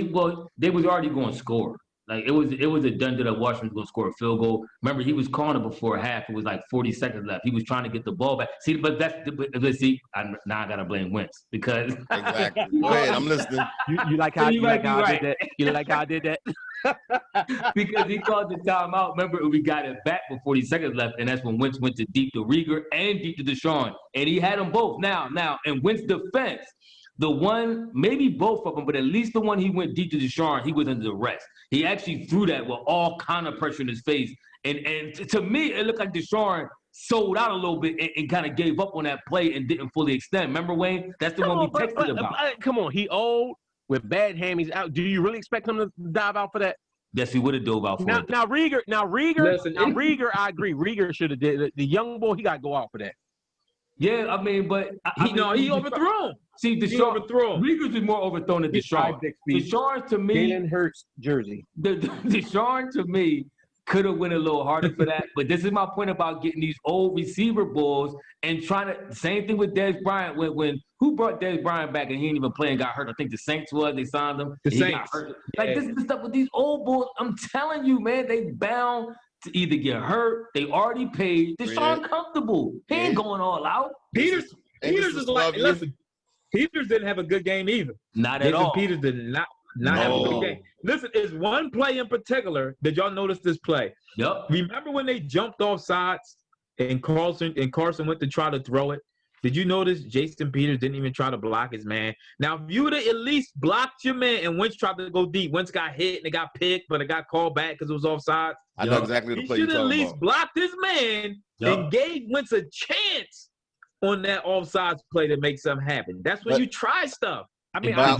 they was already going to score. Like, it was a done deal that Washington was going to score a field goal. Remember, he was calling it before half. It was like 40 seconds left. He was trying to get the ball back. Now I got to blame Wentz because. Exactly. Go ahead, I'm listening. You like how I did that? You like how I did that? Because he called the timeout. Remember, we got it back with 40 seconds left, and that's when Wentz went to deep to Rieger and deep to Deshaun. And he had them both. Now, in Wentz's defense, the one, maybe both of them, but at least the one he went deep to Deshaun, he was under duress. He actually threw that with all kind of pressure in his face. And to me, it looked like Deshaun sold out a little bit and kind of gave up on that play and didn't fully extend. Remember, Wayne? That's the one we texted about. Come on, he old with bad hammies out. Do you really expect him to dive out for that? Yes, he would have dove out for it. Now Rieger, Listen, I agree. Rieger should have did the young boy. He got to go out for that. Yeah, I mean, but he overthrew him. See, He overthrew him. Rieger's is more overthrown than Deshaun. Deshaun to me, Jalen Hurts jersey. Deshaun to me could have went a little harder for that. But this is my point about getting these old receiver balls and trying to. Same thing with Dez Bryant. When who brought Dez Bryant back and he didn't even play and got hurt? I think the Saints was. They signed him. The Saints. Got hurt. Like this is the stuff with these old balls. I'm telling you, man, they bound to either get hurt. They already paid. Deshaun comfortable. He ain't going all out. Peters is like, listen, Peters didn't have a good game either. Not at all. Peters did not have a good game. Listen, it's one play in particular. Did y'all notice this play? Yep. Remember when they jumped off sides and Carson went to try to throw it? Did you notice Jason Peters didn't even try to block his man? Now, if you would have at least blocked your man and Wentz tried to go deep, Wentz got hit and it got picked, but it got called back because it was offsides. I know exactly the play you're talking about. He should at least blocked his man and gave Wentz a chance on that offsides play to make something happen. That's when you try stuff. I mean, I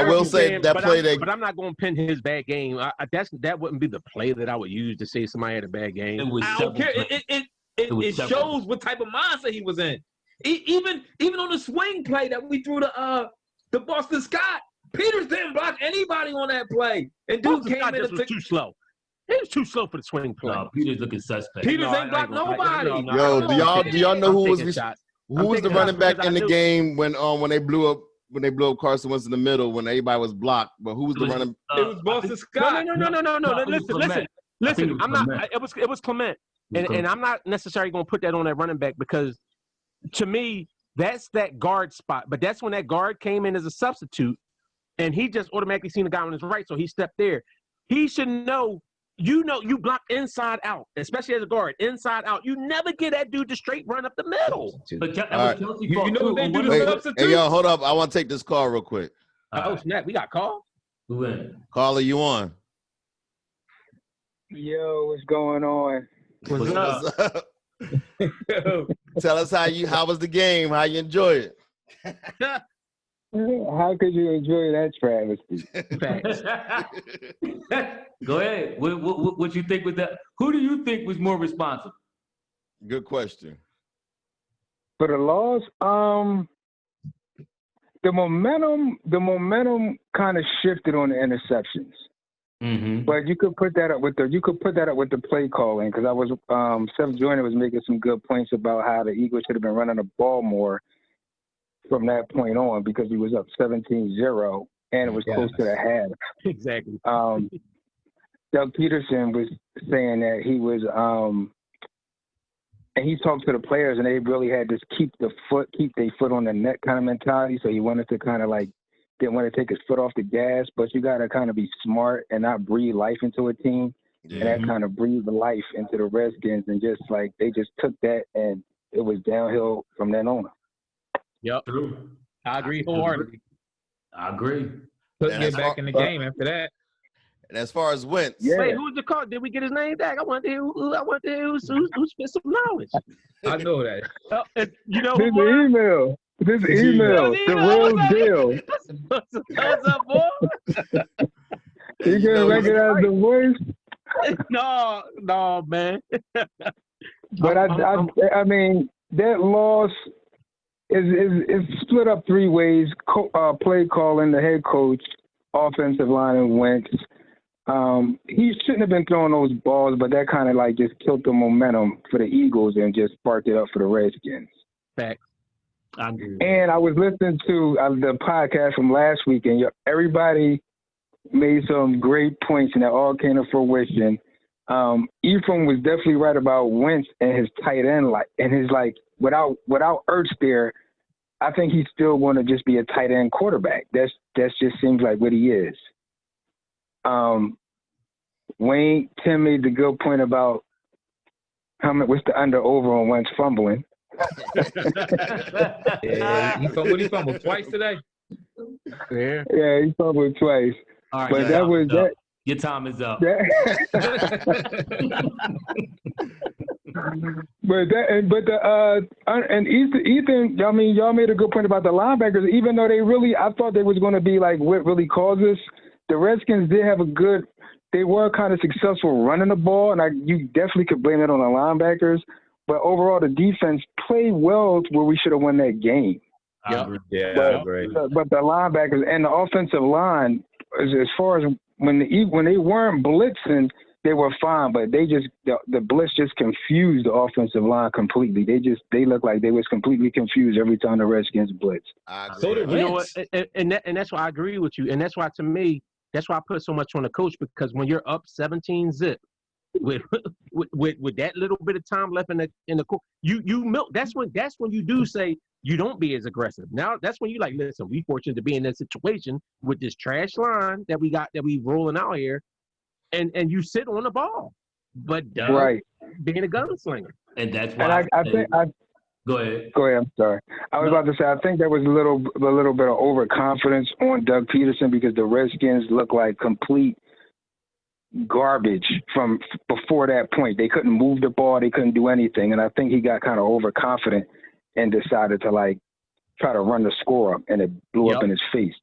will say that play but I'm not going to pin his bad game. That wouldn't be the play that I would use to say somebody had a bad game. I don't care. It shows what type of mindset he was in. Even on the swing play that we threw to Boston Scott, Peters didn't block anybody on that play. And dude came in and was too slow. He was too slow for the swing play. No, Peters looking suspect. Ain't blocked nobody. Yo, do y'all know who was the running back in the game when they blew up Carson Wentz in the middle when everybody was blocked? But who was the running? It was Boston Scott. No. Listen. I'm not. It was Clement, and I'm not necessarily going to put that on that running back because, to me, that's that guard spot. But that's when that guard came in as a substitute, and he just automatically seen the guy on his right, so he stepped there. He should know. You block inside out, especially as a guard, inside out. You never get that dude to straight run up the middle. But you know what they do to substitute? Hey, yo, hold up. I want to take this call real quick. Oh, snap. We got call? Who in? Caller, you on? Yo, what's going on? What's up? Tell us how was the game? How you enjoy it? How could you enjoy that travesty? Go ahead. What you think with that? Who do you think was more responsible? Good question. For the loss, the momentum kind of shifted on the interceptions. Mm-hmm. But you could put that up with the play calling because I was Seth Joyner was making some good points about how the Eagles should have been running the ball more from that point on because he was up 17-0 and it was close to the half. Exactly. Doug Pederson was saying that he was and he talked to the players and they really had this keep their foot on the net kind of mentality. So he wanted to kind of like didn't want to take his foot off the gas, but you got to kind of be smart and not breathe life into a team. Yeah. And that kind of breathed life into the Redskins and just like they just took that and it was downhill from then on. Yep. I agree wholeheartedly. I agree. Let's get back in the game after that. And as far as Wentz, wait, who was the call? Did we get his name back? I want to hear who spent some knowledge. I know that. You know this email, the real deal. What's up, boy? You can recognize the voice? No, man. But I mean that loss is split up three ways: play calling, the head coach, offensive line, and Wentz. He shouldn't have been throwing those balls, but that kind of like just killed the momentum for the Eagles and just sparked it up for the Redskins. Fact. And I was listening to the podcast from last week, and everybody made some great points, and that all came to fruition. Ephraim was definitely right about Wentz and his tight end, without Ertz there, I think he's still going to just be a tight end quarterback. That just seems like what he is. Tim made the good point about what's the under-over on Wentz fumbling. Yeah, he fumbled twice today. Yeah, he fumbled twice. All right, but that was that. Your time is up. And Ethan, I mean, y'all made a good point about the linebackers. Even though I thought they was going to be like what really caused us. The Redskins did have a good they were kind of successful running the ball, and you definitely could blame it on the linebackers. But overall, the defense played well to where we should have won that game. Yeah, but, I agree. But the linebackers and the offensive line, as far as when they weren't blitzing, they were fine. But the blitz just confused the offensive line completely. They looked like they was completely confused every time the Redskins blitzed. So did You know what? Wentz. And that's why I agree with you. And that's why, to me, that's why I put so much on the coach, because when you're up 17-0 with that little bit of time left in the court, you milk. That's when you do say you don't be as aggressive. Now that's when you like, listen, we fortunate to be in that situation with this trash line that we rolling out here, and you sit on the ball, but right, being a gunslinger. And that's why. And Go ahead. Go ahead. I'm sorry. I was about to say, I think there was a little bit of overconfidence on Doug Pederson because the Redskins look like complete garbage from before that point. They couldn't move the ball. They couldn't do anything. And I think he got kind of overconfident and decided to try to run the score up, and it blew up in his face.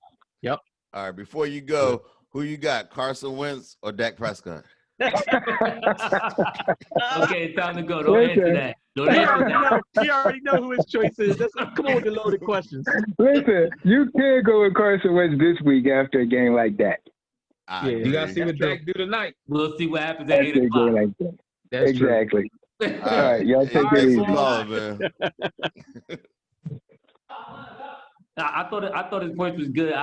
Yep. All right. Before you go, who you got, Carson Wentz or Dak Prescott? Okay, time to go. Don't answer that. We already know who his choice is. Come on with the loaded questions. Listen, you can't go with Carson Wentz this week after a game like that. You got to see what Dak do tonight. We'll see what happens at 8 o'clock. Like that. That's exactly. True. All right, y'all take it easy. Man. I thought his point was good.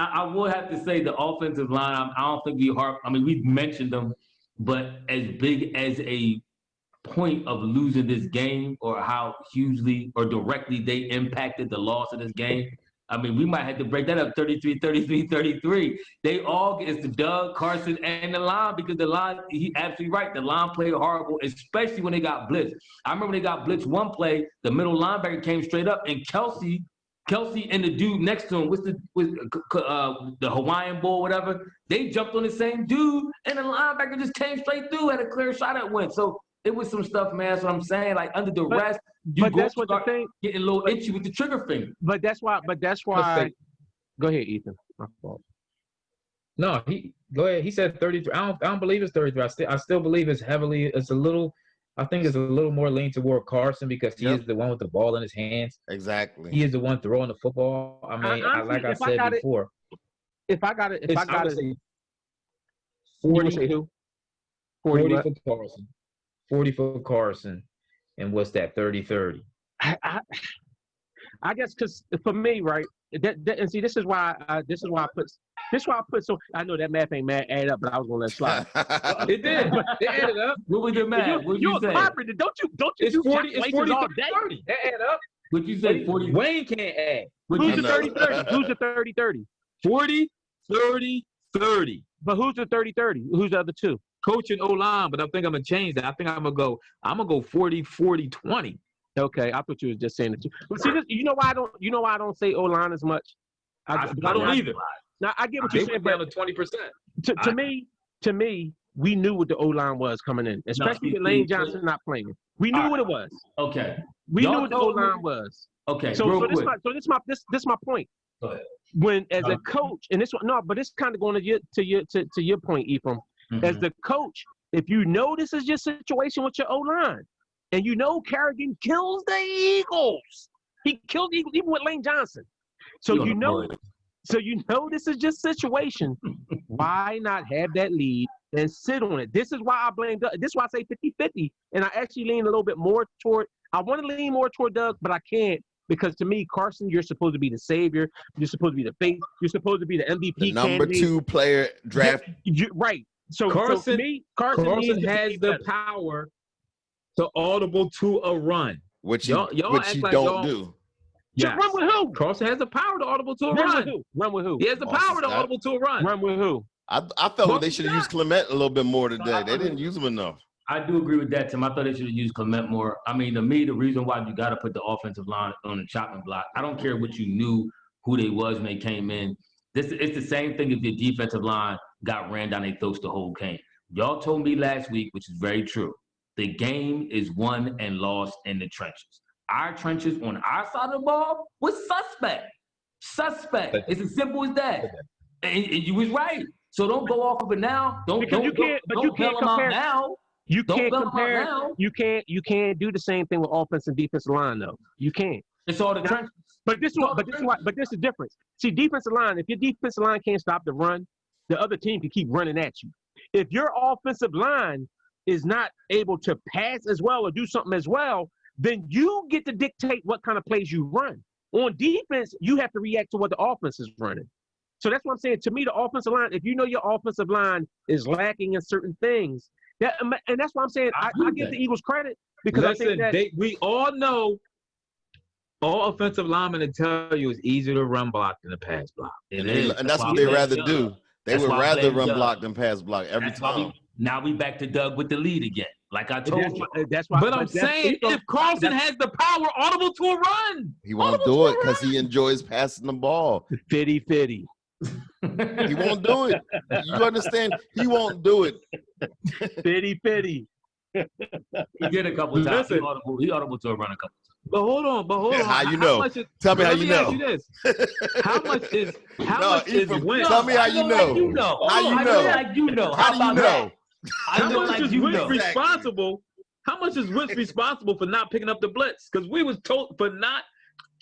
I would have to say the offensive line. I don't think we've mentioned them, but as big as a point of losing this game, or how hugely or directly they impacted the loss of this game, we might have to break that up 33-33. They all, it's the Doug, Carson, and the line, because the line, he's absolutely right. The line played horrible, especially when they got blitzed. I remember when they got blitzed one play, the middle linebacker came straight up, and Kelsey and the dude next to him, the Hawaiian Bowl, whatever, they jumped on the same dude, and the linebacker just came straight through, had a clear shot at Wentz. So it was some stuff, man. That's what I'm saying. Under the rest, you go start getting a little itchy with the trigger finger. But that's why. Go ahead, Ethan. My fault. No, go ahead. He said 33. I don't believe it's 33. I still believe it's a little. I think it's a little more lean toward Carson because he is the one with the ball in his hands. Exactly. He is the one throwing the football. Like I said before. If I got it, say 40. Say who? 40 for Carson. 40 for Carson. And what's that? 30-30. I guess because for me, right? And see, this is why I put so. I know that math ain't add up, but I was gonna let it slide. It did. It added up. What was the math? You're a carpenter. Don't you? It's do 40. It's 40 all day. 30. That add up. What you say? 40. Wayne can't add. Who's the 30-30? Who's the 30-30? 40, 30, 30. But who's the 30-30? Who's the other two? Coach and O-line, but I think I'm gonna change that. I think I'm gonna go 40, 40, 20. Okay, I thought you was just saying it too. But see, you know why I don't say O-line as much. I don't either. Now I get what you're saying, but 20%. To me, we knew what the O-line was coming in, especially with Lane Johnson not playing. We knew what it was. Okay. We knew what the O-line was. Okay. So this my point. Go ahead. When as a coach, and but it's kind of going to your point, Ephraim. Mm-hmm. As the coach, if you know this is your situation with your O-line, and you know Kerrigan kills the Eagles, he killed the Eagles even with Lane Johnson. So you know this is just situation. Why not have that lead and sit on it? This is why I blame Doug. This is why I say 50-50, and I actually lean a little bit more toward. I want to lean more toward Doug, but I can't. Because to me, Carson, you're supposed to be the savior. You're supposed to be the face. You're supposed to be the MVP. The number candidate. 2 player draft. Right. So Carson, to me, Carson has the power to audible to a run. Which you don't do. Yes. Run with who? Carson has the power to audible to a run. Run with who? He has the power to audible to a run. Run with who? I felt they should have used Clement a little bit more today. They didn't use him enough. I do agree with that, Tim. I thought they should have used Clement more. To me, the reason why you got to put the offensive line on the chopping block, I don't care what you knew who they was when they came in. It's the same thing if the defensive line got ran down their throats the whole game. Y'all told me last week, which is very true, the game is won and lost in the trenches. Our trenches on our side of the ball was suspect. It's as simple as that. And you was right. So don't go off of it now. Don't bail them out now. You can't compare. You can't do the same thing with offense and defensive line though. You can't. It's all the trenches. But this is the difference. See, defensive line. If your defensive line can't stop the run, the other team can keep running at you. If your offensive line is not able to pass as well or do something as well, then you get to dictate what kind of plays you run. On defense, you have to react to what the offense is running. So that's what I'm saying. To me, the offensive line, if you know your offensive line is lacking in certain things, and that's why I'm saying I give the Eagles credit because I think that we all know all offensive linemen to tell you it's easier to run block than to pass block. And that's what they rather do. They would rather run block than pass block every time. Now we back to Doug with the lead again. Like I told you. That's why. But I'm saying if Carson has the power audible to a run. He won't do it because he enjoys passing the ball. Fitty. He won't do it. You understand? He won't do it. Fitty. He did a couple times. He audible to a run a couple times. But hold on. How you know? Tell me how you know. How much is Wentz? Tell me how you know. How you know? How do you know? How much is Wentz responsible? How much is Wentz responsible for not picking up the blitz? Because we was told for not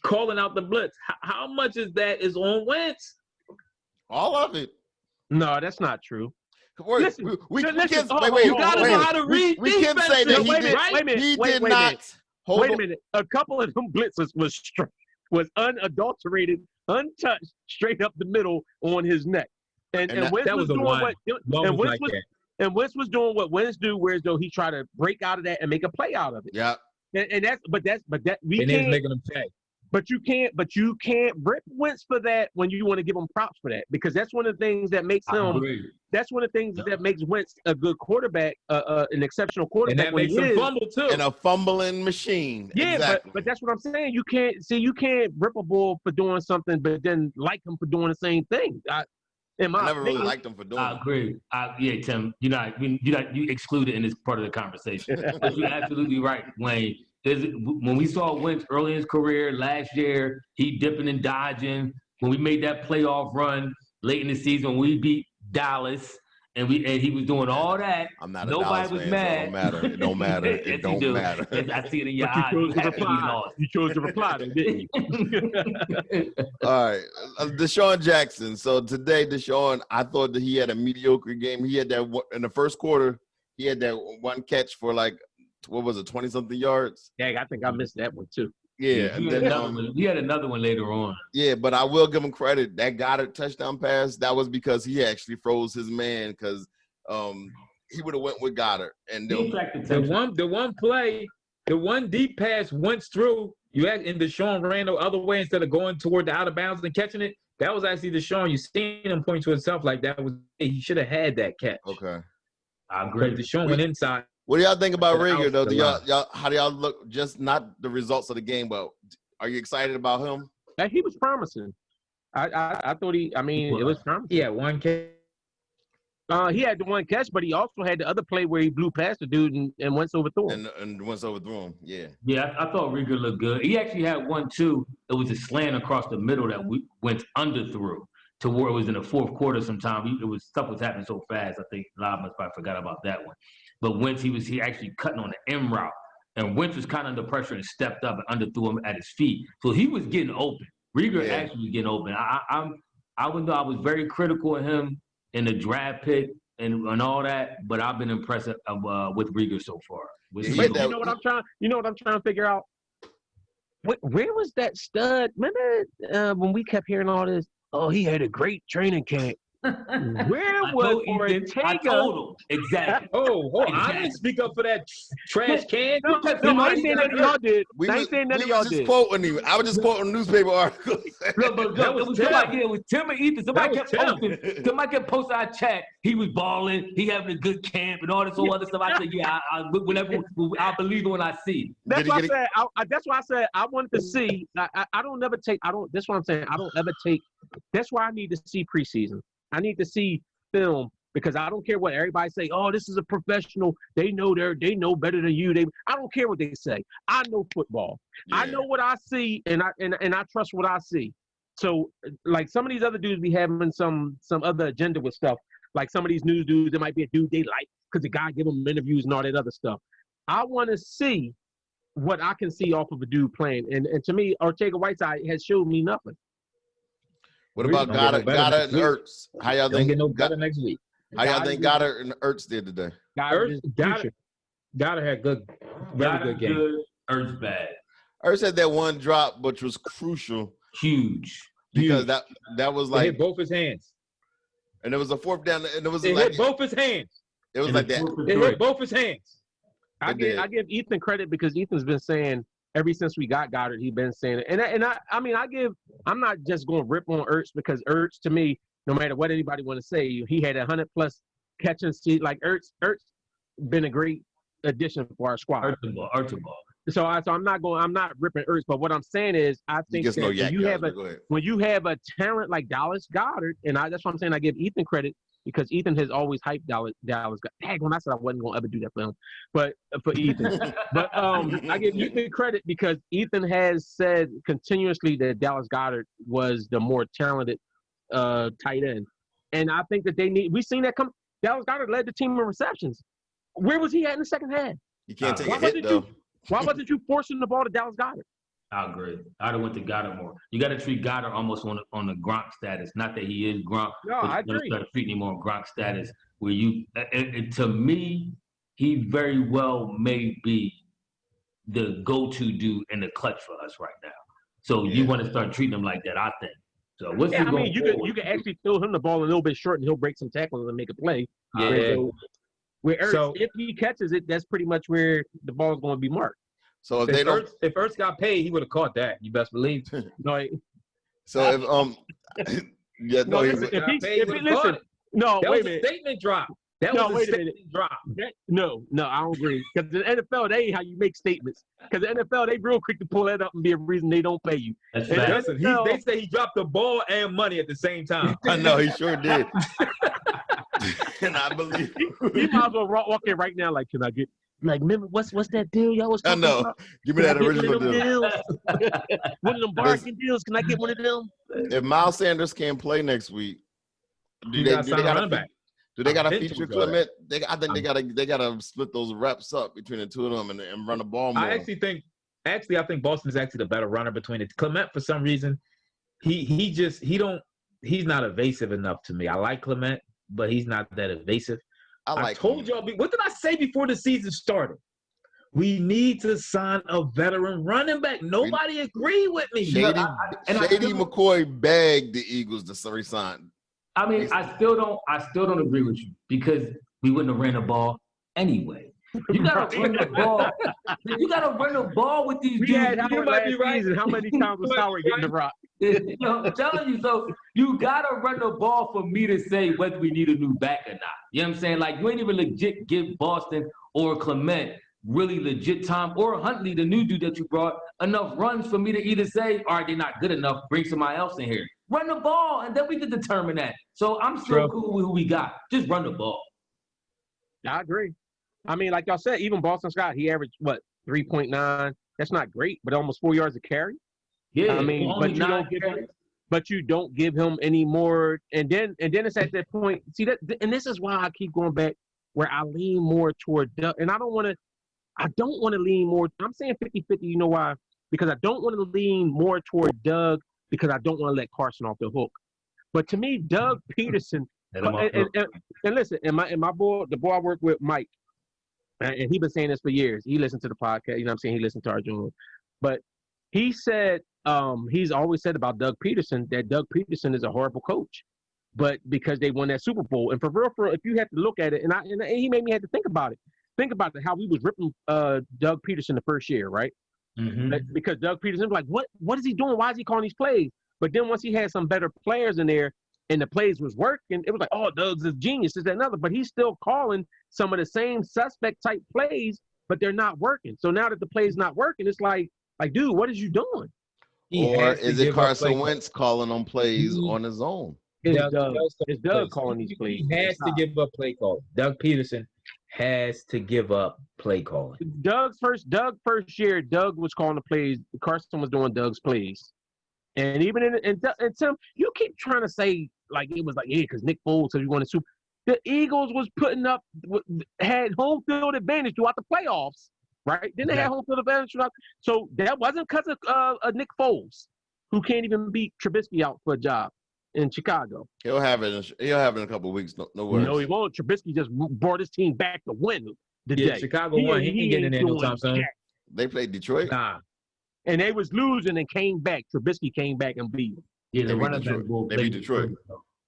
calling out the blitz. How much is on Wentz? All of it. No, that's not true. Listen, we can't. Wait, you gotta know how to read. We can't say that he did not. Wait a minute. A couple of them blitzes was unadulterated, untouched, straight up the middle on his neck. And Wentz was doing Wentz was doing what Wentz do, whereas though he tried to break out of that and make a play out of it. Yeah. We can't making him pay. But you can't rip Wentz for that when you want to give him props for that, because that's one of the things that makes him. That's one of the things that makes Wentz a good quarterback, an exceptional quarterback. And that makes him fumble too. And a fumbling machine. Yeah, exactly. but that's what I'm saying. You can't rip a bull for doing something, but then like him for doing the same thing. I never really liked him for doing it. I agree. Yeah, Tim, you excluded in this part of the conversation. But you're absolutely right, Wayne. When we saw Wentz early in his career last year, he dipping and dodging. When we made that playoff run late in the season, when we beat Dallas, and he was doing all that. I'm not. Nobody was mad. So it don't matter. It don't matter. I see it in your eyes. You chose to reply, didn't you? All right, Deshaun Jackson. So today, Deshaun, I thought that he had a mediocre game. He had that in the first quarter. He had that one catch for 20-something yards? Yeah, I think I missed that one too. Yeah. He had another one later on. Yeah, but I will give him credit. That Goddard touchdown pass, that was because he actually froze his man because he would have went with Goddard. And the one play, the one deep pass went through. And Deshaun ran the other way instead of going toward the out of bounds and catching it. That was actually Deshaun. You seen him point to himself like that. He should have had that catch. Okay. I agree. Deshaun went inside. What do y'all think about Rieger, though? How do y'all look? Just not the results of the game, but are you excited about him? He was promising. I thought it was promising. Yeah, one catch. He had the one catch, but he also had the other play where he blew past the dude and Wentz overthrew him. And Wentz overthrew him, yeah. Yeah, I thought Rieger looked good. He actually had one, too. It was a slant across the middle that Wentz underthrew to where it was in the fourth quarter sometime. Stuff was happening so fast, I think a lot of us probably forgot about that one. But Wentz, he actually cutting on the end route. And Wentz was kind of under pressure and stepped up and underthrew him at his feet. So he was getting open. Rieger actually was getting open. I was very critical of him in the draft pick and all that, but I've been impressed with Rieger so far. You know what I'm trying to figure out? Where was that stud? Remember when we kept hearing all this? Oh, he had a great training camp. Where was Ortega? I told him. Exactly. I didn't speak up for that trash can. No, I ain't saying that y'all did. I ain't saying that y'all did. I was just quoting newspaper articles. It was Tim and Ethan. Somebody kept posting our chat. He was balling. He having a good camp and all this other stuff. I said, yeah, I believe it when I see. That's why I said I wanted to see. I don't never take. That's what I'm saying. I don't ever take. That's why I need to see preseason. I need to see film because I don't care what everybody say. Oh, this is a professional. They know better than you. I don't care what they say. I know football. Yeah. I know what I see, and I trust what I see. So, like some of these other dudes be having some other agenda with stuff. Like some of these news dudes, there might be a dude they like because the guy give them interviews and all that other stuff. I want to see what I can see off of a dude playing. And to me, Ortega-Whiteside has showed me nothing. What about Goddard and Ertz? How y'all think? Get no better next week. How y'all think Goddard and Ertz did today? Goddard had very good game. Good, Ertz bad. Ertz had that one drop, which was crucial. Huge. Because that was like. It hit both his hands. And it was a fourth down. And it hit both his hands. It was like that. It hit both his hands. I give Ethan credit because Ethan's been saying ever since we got Goddard, he's been saying it. And I'm not just going to rip on Ertz because Ertz, to me, no matter what anybody want to say, he had 100+ catching. Like Ertz been a great addition for our squad. Ertz ball. So I'm not ripping Ertz, but what I'm saying is I think that when you have a talent like Dallas Goddard, and that's what I'm saying, I give Ethan credit because Ethan has always hyped Dallas Goddard. When I said I wasn't gonna ever do that for him, but for Ethan, but I give Ethan credit because Ethan has said continuously that Dallas Goddard was the more talented tight end, and I think that we've seen that come. Dallas Goddard led the team in receptions. Where was he at in the second half? You can't take a hit though. Why wasn't you forcing the ball to Dallas Goddard? I agree. I'd have went to Goddard more. You got to treat Goddard almost on the Gronk status. Not that he is Gronk. No, I agree. You got to treat him on Gronk status where to me, he very well may be the go-to dude in the clutch for us right now. So you want to start treating him like that, I think. So you can actually throw him the ball a little bit short and he'll break some tackles and make a play. Yeah. Where Ertz, if he catches it, that's pretty much where the ball is going to be marked. So if Ertz got paid, he would have caught that. You best believe. If wait a minute. Statement drop. That was a statement drop. No, I don't agree. Because the NFL, they ain't how you make statements. Because the NFL, they real quick to pull that up and be a reason they don't pay you. Listen, they say he dropped the ball and money at the same time. I know he sure did. And I believe he might as well walk in right now. Like, can I get? Like, remember what's that deal y'all was talking about? Give me that original deal. One of them bargain deals. Can I get one of them? If Miles Sanders can't play next week, do they got to feature Clement? I think they gotta split those reps up between the two of them and run the ball more. I think Boston's actually the better runner between it. Clement, for some reason, he's not evasive enough to me. I like Clement, but he's not that evasive. I told y'all, what did I say before the season started? We need to sign a veteran running back. Nobody agreed with me. Shady McCoy begged the Eagles to resign. I mean, I still don't agree with you because we wouldn't have ran the ball anyway. You gotta run the ball. You gotta run the ball with these dudes. You might be right. How many times was Howard getting the rock? I'm telling you, so you gotta run the ball for me to say whether we need a new back or not. You know what I'm saying? Like, you ain't even legit give Boston or Clement really legit time, or Huntley, the new dude that you brought, enough runs for me to either say, all right, they're not good enough, bring somebody else in here. Run the ball, and then we can determine that. So I'm still cool with who we got. Just run the ball. I agree. I mean, like y'all said, even Boston Scott, he averaged, 3.9? That's not great, but almost 4 yards a carry. Yeah, I mean, but you don't give him any more. And then it's at that point. See that, and this is why I keep going back where I lean more toward Doug. And I don't want to lean more. I'm saying 50-50. You know why? Because I don't want to lean more toward Doug because I don't want to let Carson off the hook. But to me, Doug Pederson. And listen, and my boy, the boy I work with, Mike, and he's been saying this for years. He listened to the podcast. You know what I'm saying? He listened to our journal. But he said, he's always said about Doug Pederson that Doug Pederson is a horrible coach. But because they won that Super Bowl. And for real, if you have to look at it, and he made me have to think about it. Think about how we was ripping Doug Pederson the first year, right? Mm-hmm. Because Doug Pederson was like, what is he doing? Why is he calling these plays? But then once he had some better players in there and the plays was working, it was like, oh, Doug's a genius, this, that, and other. But he's still calling some of the same suspect type plays, but they're not working. So now that the play's not working, it's like, dude, what is you doing? Or is it Carson Wentz calling on plays on his own? It's Doug calling these plays. He has to give up play calling. Doug Pederson has to give up play calling. Doug first year, Doug was calling the plays. Carson was doing Doug's plays. And even in Tim, you keep trying to say like it was like, yeah, because Nick Foles said you won a Super. the Eagles was had home field advantage throughout the playoffs, right? Then they had home field advantage throughout. So that wasn't because of Nick Foles, who can't even beat Trubisky out for a job in Chicago. He'll have it in a couple of weeks. No worries. No, he won't. Trubisky just brought his team back to win today. Yeah, Chicago won. He ain't getting in there no time soon. They played Detroit. Nah. And they was losing and came back. Trubisky came back and beat them. Yeah, the running back will play Detroit.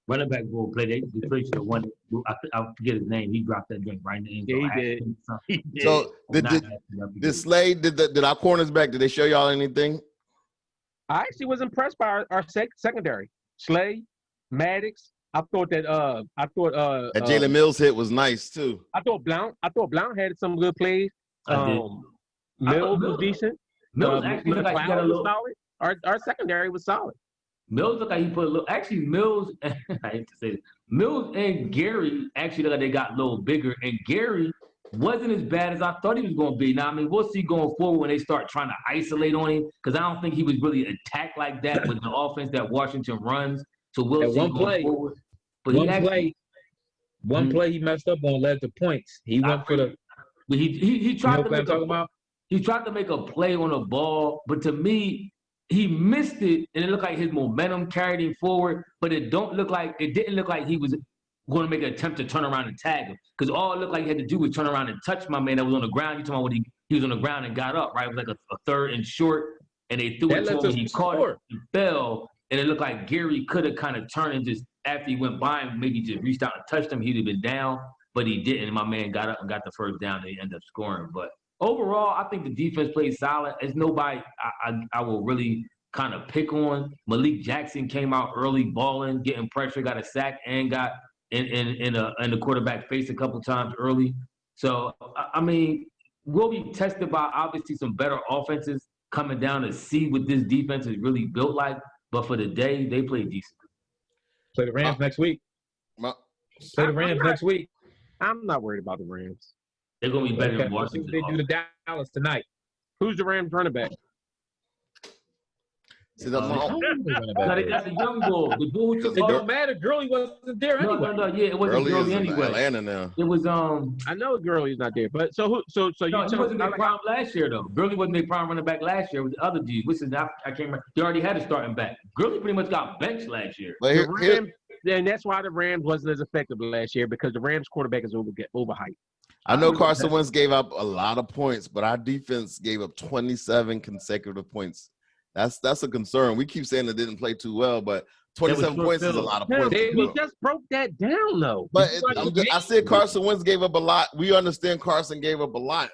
Running back will play. Detroit should have won it. I forget his name. He dropped that drink right in the end zone. Yeah, he did. So did Slade, did our corners back, did they show y'all anything? I actually was impressed by our secondary. Slade, Maddox. I thought that Jalen Mills hit was nice too. I thought Blount had some good plays. Mills was decent. Mills actually looked like he got a little solid. Our secondary was solid. Mills looked like he put a little. Actually, Mills. I hate to say this. Mills and Gary actually look like they got a little bigger. And Gary wasn't as bad as I thought he was going to be. Now, I mean, we'll see going forward when they start trying to isolate on him, because I don't think he was really attacked like that with the offense that Washington runs. So we'll see going forward. But one play he messed up on led to points. He went for the. But he tried to make about. He tried to make a play on the ball, but to me, he missed it, and it looked like his momentum carried him forward. But it didn't look like he was going to make an attempt to turn around and tag him, because all it looked like he had to do was turn around and touch my man that was on the ground. You talking about when he was on the ground and got up, right? It was like a third and short, and they threw it to him. He caught it, he fell, and it looked like Gary could have kind of turned and just after he went by him, maybe just reached out and touched him. He'd have been down, but he didn't. And my man got up and got the first down, and he ended up scoring. But overall, I think the defense played solid. There's nobody I will really kind of pick on. Malik Jackson came out early, balling, getting pressure, got a sack, and got in the quarterback face a couple times early. So, I mean, we'll be tested by obviously some better offenses coming down to see what this defense is really built like. But for the day, they played decent. Play the Rams next week. Play the Rams next week. I'm not worried about the Rams. They're going to be better than Washington. They do the Dallas tonight. Who's the Rams running back? See, that's a young bull. The bull. It don't matter. Gurley wasn't there anyway. No. Yeah, it wasn't Gurley anyway. Atlanta now. It was I know Gurley's not there, but so you he wasn't their prime last year though. Gurley wasn't their prime running back last year with the other dude. Which is I can't remember. They already had a starting back. Gurley pretty much got benched last year. But and that's why the Rams wasn't as effective last year, because the Rams quarterback is overhyped. I know Carson Wentz gave up a lot of points, but our defense gave up 27 consecutive points. That's a concern. We keep saying they didn't play too well, but 27 points is a lot of points. We just broke that down, though. But I said Carson Wentz gave up a lot. We understand Carson gave up a lot.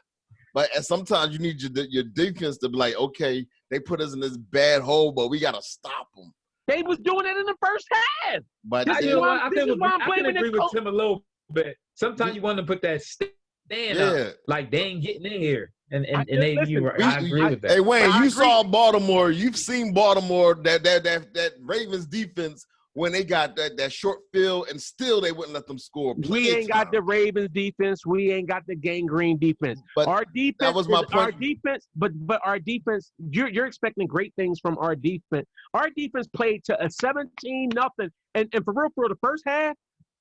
But sometimes you need your defense to be like, okay, they put us in this bad hole, but we got to stop them. They was doing it in the first half. But I can agree with Tim a little bit. Sometimes you want to put that stand up, like they ain't getting in here. And I agree with that. Hey Wayne, you saw Baltimore. You've seen Baltimore, that Ravens defense when they got that short field, and still they wouldn't let them score. We ain't got the Ravens defense. We ain't got the gangrene defense. But our defense, that was my point. Our defense, but our defense, you're expecting great things from our defense. Our defense played to a 17-0, and for real, for the first half.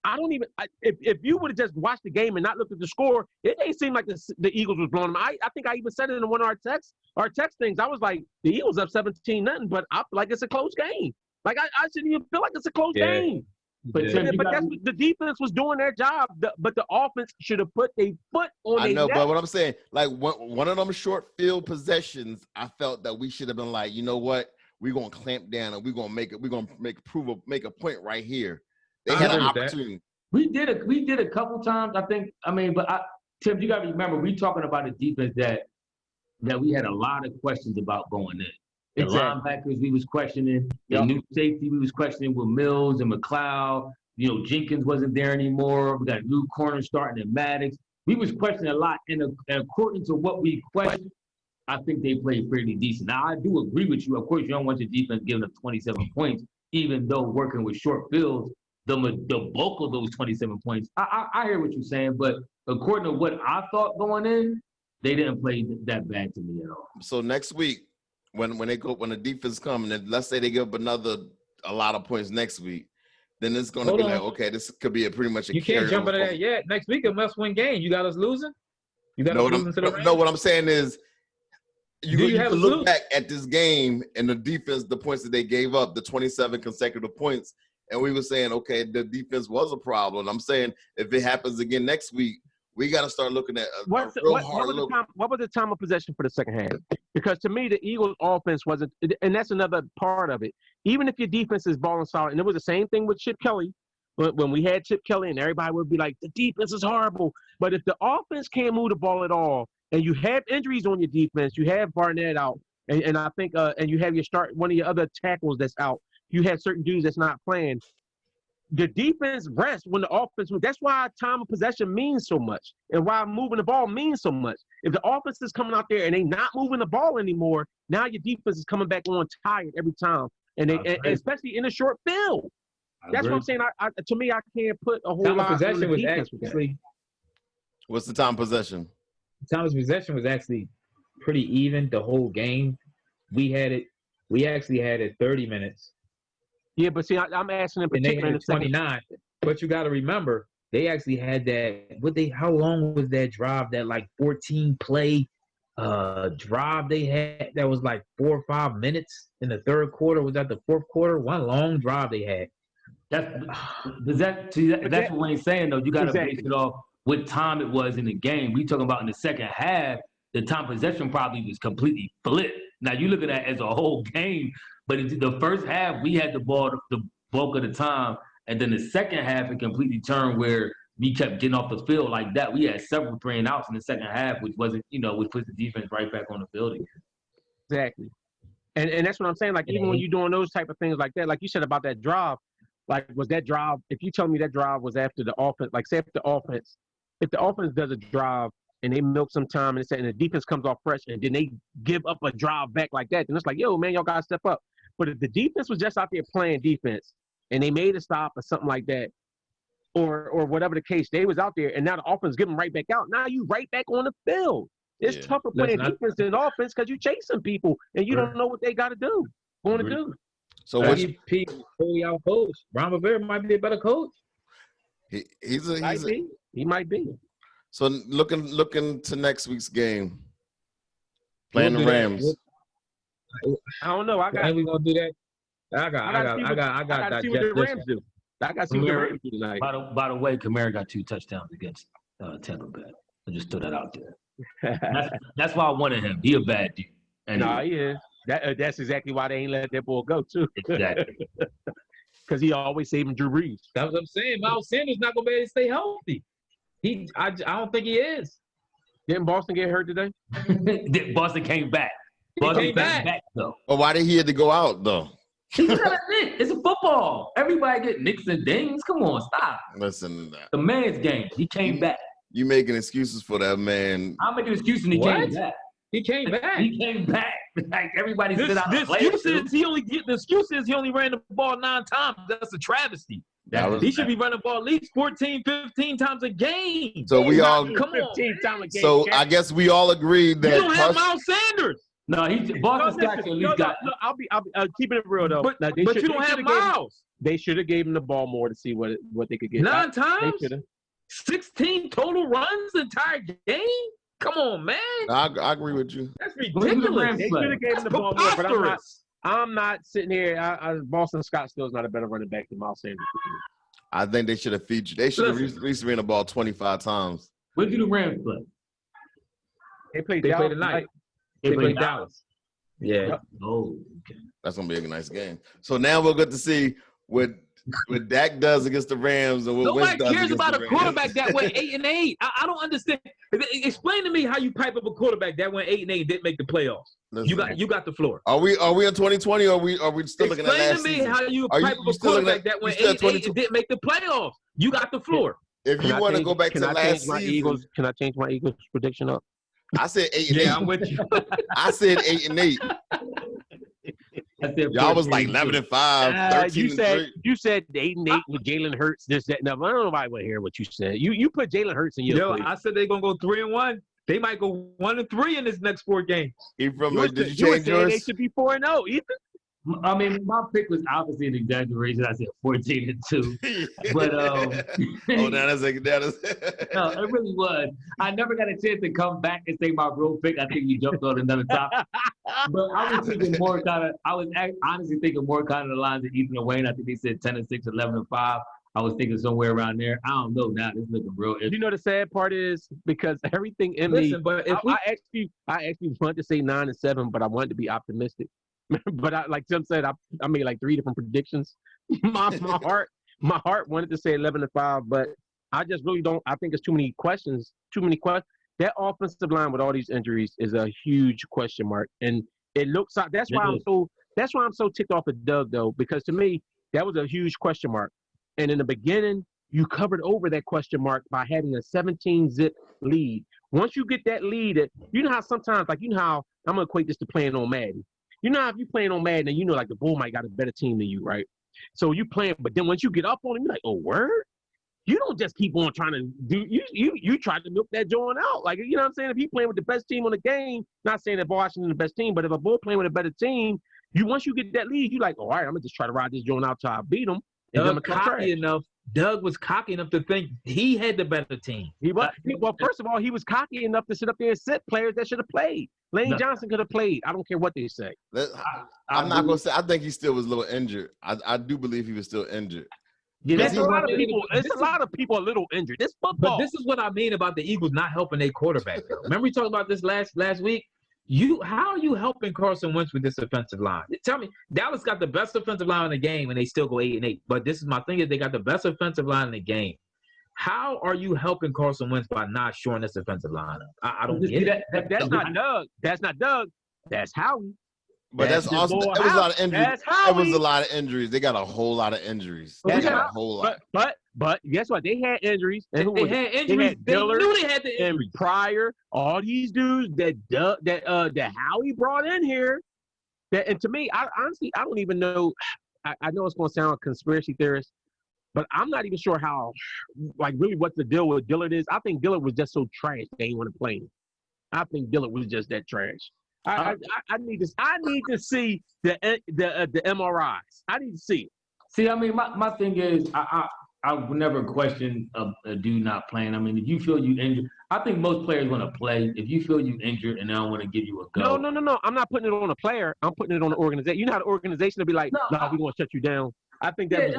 I don't even if you would have just watched the game and not looked at the score, it didn't seem like the Eagles was blowing them. I think I even said it in one of our text things. I was like, the Eagles up 17-0, but I feel like it's a close game. Like I shouldn't even feel like it's a close game. But that's what the defense was doing their job. But the offense should have put their foot on their neck. But what I'm saying, like one of them short field possessions, I felt that we should have been like, you know what, we're gonna clamp down and we're gonna make a point right here. They had an opportunity. We did a couple times, I think. Tim, you got to remember, we talking about a defense that we had a lot of questions about going in. The linebackers we was questioning. The new safety we was questioning with Mills and McLeod. Jenkins wasn't there anymore. We got a new corner starting at Maddox. We was questioning a lot. And according to what we questioned, I think they played pretty decent. Now, I do agree with you. Of course, you don't want your defense giving up 27 points, even though working with short fields, the bulk of those 27 points. I hear what you're saying, but according to what I thought going in, they didn't play that bad to me at all. So next week, when the defense come, and let's say they give up a lot of points next week, then it's going to be like, okay, this could be pretty much a You can't jump into that yet. Next week, a must-win game. You got us losing? You got us losing to the Rams? No, what I'm saying is you can look lose? back at this game and the defense, the points that they gave up, the 27 consecutive points, and we were saying, okay, the defense was a problem. I'm saying if it happens again next week, we got to start looking at what was the time of possession for the second half? Because to me, the Eagles' offense wasn't, and that's another part of it. Even if your defense is balling solid, and it was the same thing with Chip Kelly, when we had Chip Kelly, and everybody would be like, the defense is horrible. But if the offense can't move the ball at all, and you have injuries on your defense, you have Barnett out, and I think, and you have one of your other tackles that's out, you have certain dudes that's not playing. The defense rests when the offense – that's why time of possession means so much and why moving the ball means so much. If the offense is coming out there and they not moving the ball anymore, now your defense is coming back on tired every time, and especially in a short field. That's what I'm saying. To me, I can't put a whole lot of possession was actually – What's the time of possession? Time of possession was actually pretty even the whole game. We actually had it 30 minutes. Yeah, but see, I'm asking in particular in the 29. But you got to remember, they actually had that. How long was that drive? That like 14 play drive they had. That was like 4 or 5 minutes in the third quarter. Was that the fourth quarter? One long drive they had. That's what he's saying though. You got to base it off what time it was in the game. We talking about in the second half. The time possession probably was completely flipped. Now you look at that as a whole game. But the first half, we had the ball the bulk of the time. And then the second half, it completely turned where we kept getting off the field like that. We had several 3-and-outs in the second half, which wasn't, which puts the defense right back on the field again. Exactly. And that's what I'm saying. Like, even when you're doing those type of things like that, like you said about that drive, like, was that drive, if you tell me that drive was after the offense, like, say if the offense does a drive and they milk some time and the defense comes off fresh and then they give up a drive back like that, then it's like, yo, man, y'all got to step up. But if the defense was just out there playing defense and they made a stop or something like that, or whatever the case, they was out there and now the offense giving right back out. Now you right back on the field. It's tougher playing defense than offense because you chasing people and you don't know what they got to do. So what MVP fully out coach? Ron Rivera might be a better coach. He might be. So looking to next week's game, playing the Rams. I don't know. Ain't we gonna do that? I got to see what the Rams do. I got to see what the Rams do tonight. By the way, Kamara got 2 touchdowns against Tampa Bay. I just threw that out there. That's why I wanted him. He a bad dude. Anyway. He is. That's exactly why they ain't let that ball go too. Exactly. Because he always saving Drew Brees. That's what I'm saying. Miles Sanders not gonna be able to stay healthy. I don't think he is. Didn't Boston get hurt today? Boston came back. Boston came back though. Well, why did he have to go out though? It's a football. Everybody get nicks and dings. Come on, stop. Listen, the man's game. He came back. You making excuses for that man? I'm making excuses. He came back. He came back. He came back. Like everybody sit out. The excuse is he only ran the ball 9 times. That's a travesty. He should be running the ball at least 14, 15 times a game. So we all come on. 15 times a game. So I guess we all agreed that you don't have Miles Sanders. No, Boston Scott at least got. No, I'll be keeping it real though. But you don't have Miles. They should have gave him the ball more to see what they could get. 9 times. They 16 total runs the entire game. Come on, man. I agree with you. That's ridiculous. They should have gave him the ball more, but I'm not sitting here. Boston Scott still is not a better running back than Miles Sanders. I think they should have featured. They should have at least ran the ball 25 times. Where did the Rams play? They played tonight. They played Dallas. Yeah. Oh, okay. That's gonna be a nice game. So now we'll get to see what Dak does against the Rams and what Wentz does. Nobody cares about a quarterback that went 8-8. I don't understand. Explain to me how you pipe up a quarterback that went 8-8 and didn't make the playoffs. Listen, you got the floor. Are we in 2020 or are we still looking at last season? Explain to me how you pipe up a quarterback that went 8-8 and didn't make the playoffs. You got the floor. If you want to go back to last season, can I change my Eagles prediction up? I said 8-8. Yeah, I'm with you. I said 8-8. Y'all was like 11-5, 13-3. You said 8-8 with Jalen Hurts. This, that. No, I don't know if I want to hear what you said. You put Jalen Hurts in your. I said they're gonna go 3-1. They might go 1-3 in this next 4 games. Did you change yours? They should be 4-0. Ethan. I mean, my pick was obviously an exaggeration. I said 14-2, but oh, that is. no, it really was. I never got a chance to come back and say my real pick. I think you jumped on another topic. But I was thinking more kind of. I was honestly thinking more kind of the lines of Ethan and Wayne. I think they said 10-6, 11-5. I was thinking somewhere around there. I don't know now. This is looking real. You know the sad part is because everything in Listen, me. but if I actually wanted to say 9-7, but I wanted to be optimistic. But like Tim said, I made like 3 different predictions. my heart wanted to say 11-5, but I just really don't. I think it's too many questions. That offensive line with all these injuries is a huge question mark, and it looks like that's why I'm so ticked off at Doug though, because to me that was a huge question mark. And in the beginning, you covered over that question mark by having a 17-zip lead. Once you get that lead, you know how sometimes, like, you know how I'm going to equate this to playing on Madden. You know how if you're playing on Madden and you know, like, the Bull might got a better team than you, right? So you playing, but then once you get up on them, you're like, oh, word? You don't just keep on trying to do, you try to milk that joint out. Like, you know what I'm saying? If he's playing with the best team on the game, not saying that Washington is the best team, but if a Bull playing with a better team, once you get that lead, you're like, all right, I'm going to just try to ride this joint out till I beat him. Doug was cocky enough to think he had the better team. Well, first of all, he was cocky enough to sit up there and sit players that should have played. Lane Johnson could have played. I don't care what they say. I'm not going to say. I think he still was a little injured. I do believe he was still injured. Yeah, there's a lot of people. There's a lot of people a little injured. This football. But this is what I mean about the Eagles not helping their quarterback. Though. Remember we talked about this last week. How are you helping Carson Wentz with this offensive line? Tell me, Dallas got the best offensive line in the game, and they still go 8-8. But this is my thing: is they got the best offensive line in the game. How are you helping Carson Wentz by not shoring this offensive line up? I don't get it. That's not Doug. That's not Doug. That's Howie. But that's also it was a lot of injuries. It was a lot of injuries. They got a whole lot of injuries. They got a whole lot. But guess what? They had injuries. They had injuries. They knew they had the injuries. And Pryor, all these dudes that Howie brought in here. And to me, I honestly don't even know. I know it's going to sound conspiracy theorist, but I'm not even sure how, like, really what the deal with Dillard is. I think Dillard was just so trash they didn't want to play him. I think Dillard was just that trash. I need to see the MRIs. I need to see it. See, I mean, my thing is, I would never question a dude not playing. I mean, if you feel you injured, I think most players want to play. If you feel you injured and they don't want to give you a go. No. I'm not putting it on a player. I'm putting it on the organization. You know how the organization will be like, no, we're going to shut you down. I think that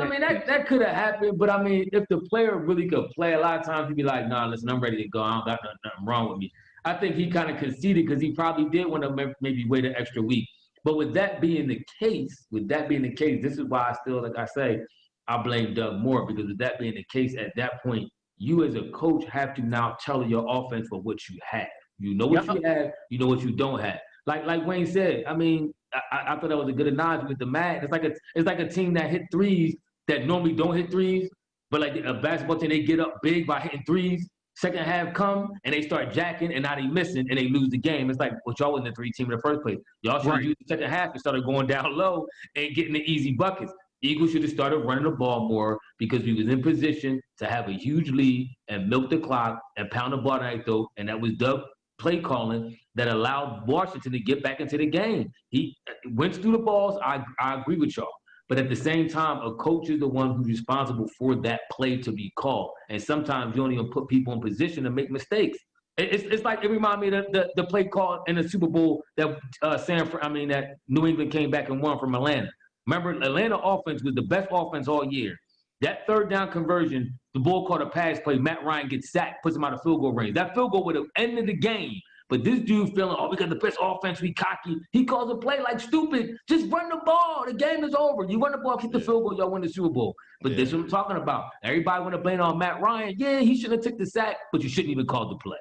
that could have happened. But, I mean, if the player really could play, a lot of times he'd be like, nah, listen, I'm ready to go. I don't got nothing wrong with me. I think he kind of conceded because he probably did want to maybe wait an extra week. But with that being the case, this is why I still, like I say, I blame Doug more, because with that being the case, at that point, you as a coach have to now tell your offense for what you have. You know what you have, you know what you don't have. Like Wayne said, I mean, I thought that was a good analogy with the Madden. It's like a team that hit threes that normally don't hit threes, but like a basketball team, they get up big by hitting threes. Second half come and they start jacking and now they missing and they lose the game. It's like, well, y'all wasn't the 3 team in the first place. Y'all should have used the second half and started going down low and getting the easy buckets. Eagles should have started running the ball more because we was in position to have a huge lead and milk the clock and pound the ball right though. And that was Doug play calling that allowed Washington to get back into the game. He went through the balls. I agree with y'all. But at the same time, a coach is the one who's responsible for that play to be called. And sometimes you don't even put people in position to make mistakes. It's like, it reminded me of the play call in the Super Bowl that that New England came back and won from Atlanta. Remember, Atlanta offense was the best offense all year. That third down conversion, the ball called a pass play, Matt Ryan gets sacked, puts him out of field goal range. That field goal would have ended the game. But this dude feeling, we got the best offense, we cocky. He calls a play like stupid. Just run the ball. The game is over. You run the ball, kick the field goal, y'all win the Super Bowl. But this is what I'm talking about. Everybody want to blame on Matt Ryan. Yeah, he shouldn't have took the sack, but you shouldn't even call the play.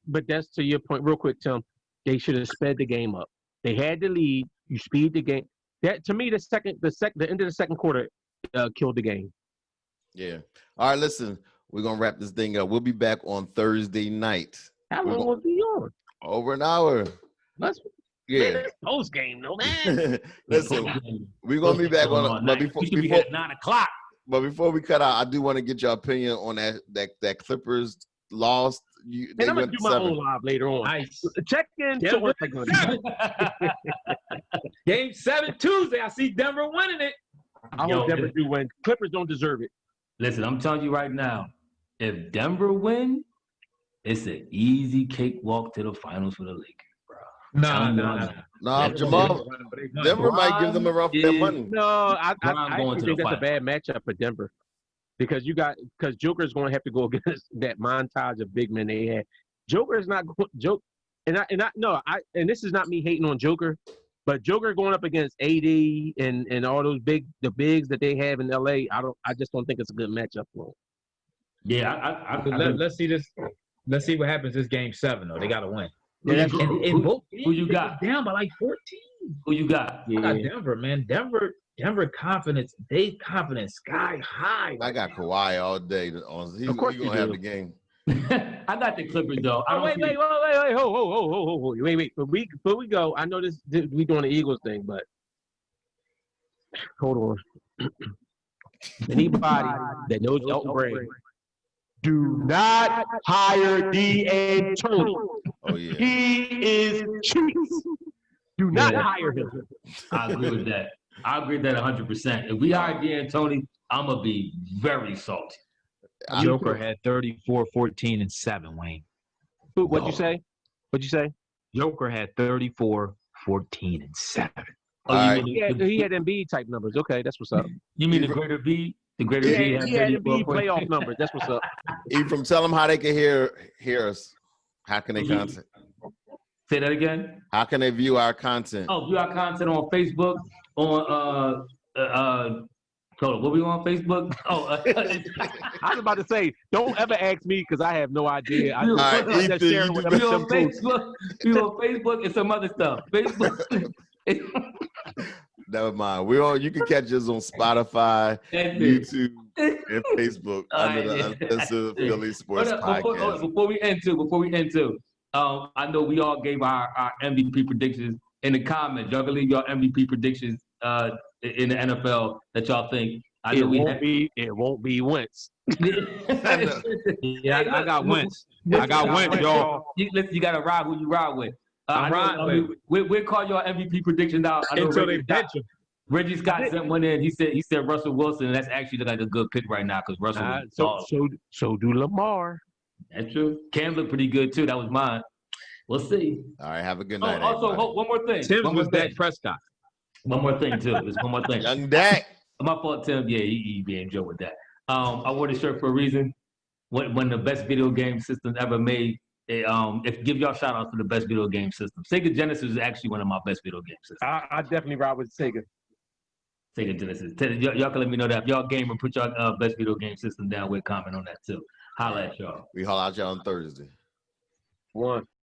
But that's to your point, real quick, Tim. They should have sped the game up. They had the lead. You speed the game. That, to me, the end of the second quarter killed the game. Yeah. All right, listen, we're gonna wrap this thing up. We'll be back on Thursday night. How long will be on? Over an hour. Post game, no man. Listen, we're gonna be back on. But before at 9 o'clock. But before we cut out, I do want to get your opinion on that Clippers lost. And They I'm gonna went do my 7. own live later on. Nice. Check in. Denver to 7. Game 7 Tuesday. I see Denver winning it. I hope Denver do win. Clippers don't deserve it. Listen, I'm telling you right now, if Denver win, it's an easy cakewalk to the finals for the Lakers, bro. Nah, Jamal. Denver might give them a rough money. No, I think that's a bad matchup for Denver because Joker's going to have to go against that montage of big men they had. Joker is not going and this is not me hating on Joker, but Joker going up against AD and all those the bigs that they have in LA. I just don't think it's a good matchup for them. Yeah, let's see this. Let's see what happens this game 7 though. They got to win. Yeah, who you got? Down by like 14. Who you got? I got Denver, man. Denver confidence. They confidence sky high. I got Kawhi all day. He's going to have the game. I got the Clippers though. Wait, before we go, I know we doing the Eagles thing, but hold on. Anybody that knows Elton Brand, do not hire D'Antoni. Oh yeah, he is cheap. Do not hire him. I agree with that. I agree with that 100%. If we hire D'Antoni, I'm gonna be very salty. Joker had 34, 14, and 7, Wayne. What'd you say? Joker had 34, 14, and 7. He had Embiid type numbers. Okay, that's what's up. You mean the greater B? The greater B had Embiid playoff numbers. That's what's up. Ephraim, tell them how they can hear us. How can they contact? Say that again. How can they view our content? Oh, view our content on Facebook. What we on Facebook? I was about to say, don't ever ask me because I have no idea. We on Facebook and some other stuff. Facebook. Never mind. You can catch us on Spotify, YouTube, and Facebook under the Uncensored Philly Sports Podcast. Before we end too, I know we all gave our MVP predictions in the comments. Y'all can leave your MVP predictions in the NFL that y'all think. It won't be Wentz. Yeah, I got Wentz. I got Wentz, y'all. You got to ride who you ride with. We'll call your MVP prediction out. Until they bench him. Reggie Scott sent one in. He said Russell Wilson. And that's actually like a good pick right now because Russell. So do Lamar. That's true. Cam looked pretty good too. That was mine. We'll see. All right. Have a good night. Also, one more thing. Tim was Dak Prescott. One more thing too. There's one more thing. Young Dak. My fault, Tim. Yeah, he being Joe with that. I wore the shirt for a reason. When the best video game systems ever made. Give y'all shout out to the best video game system. Sega Genesis is actually one of my best video game systems. I definitely ride with Sega. Sega Genesis. Y'all can let me know that. If y'all game and put y'all best video game system down, we'll comment on that too. Holla at y'all. We holla at y'all on Thursday. One.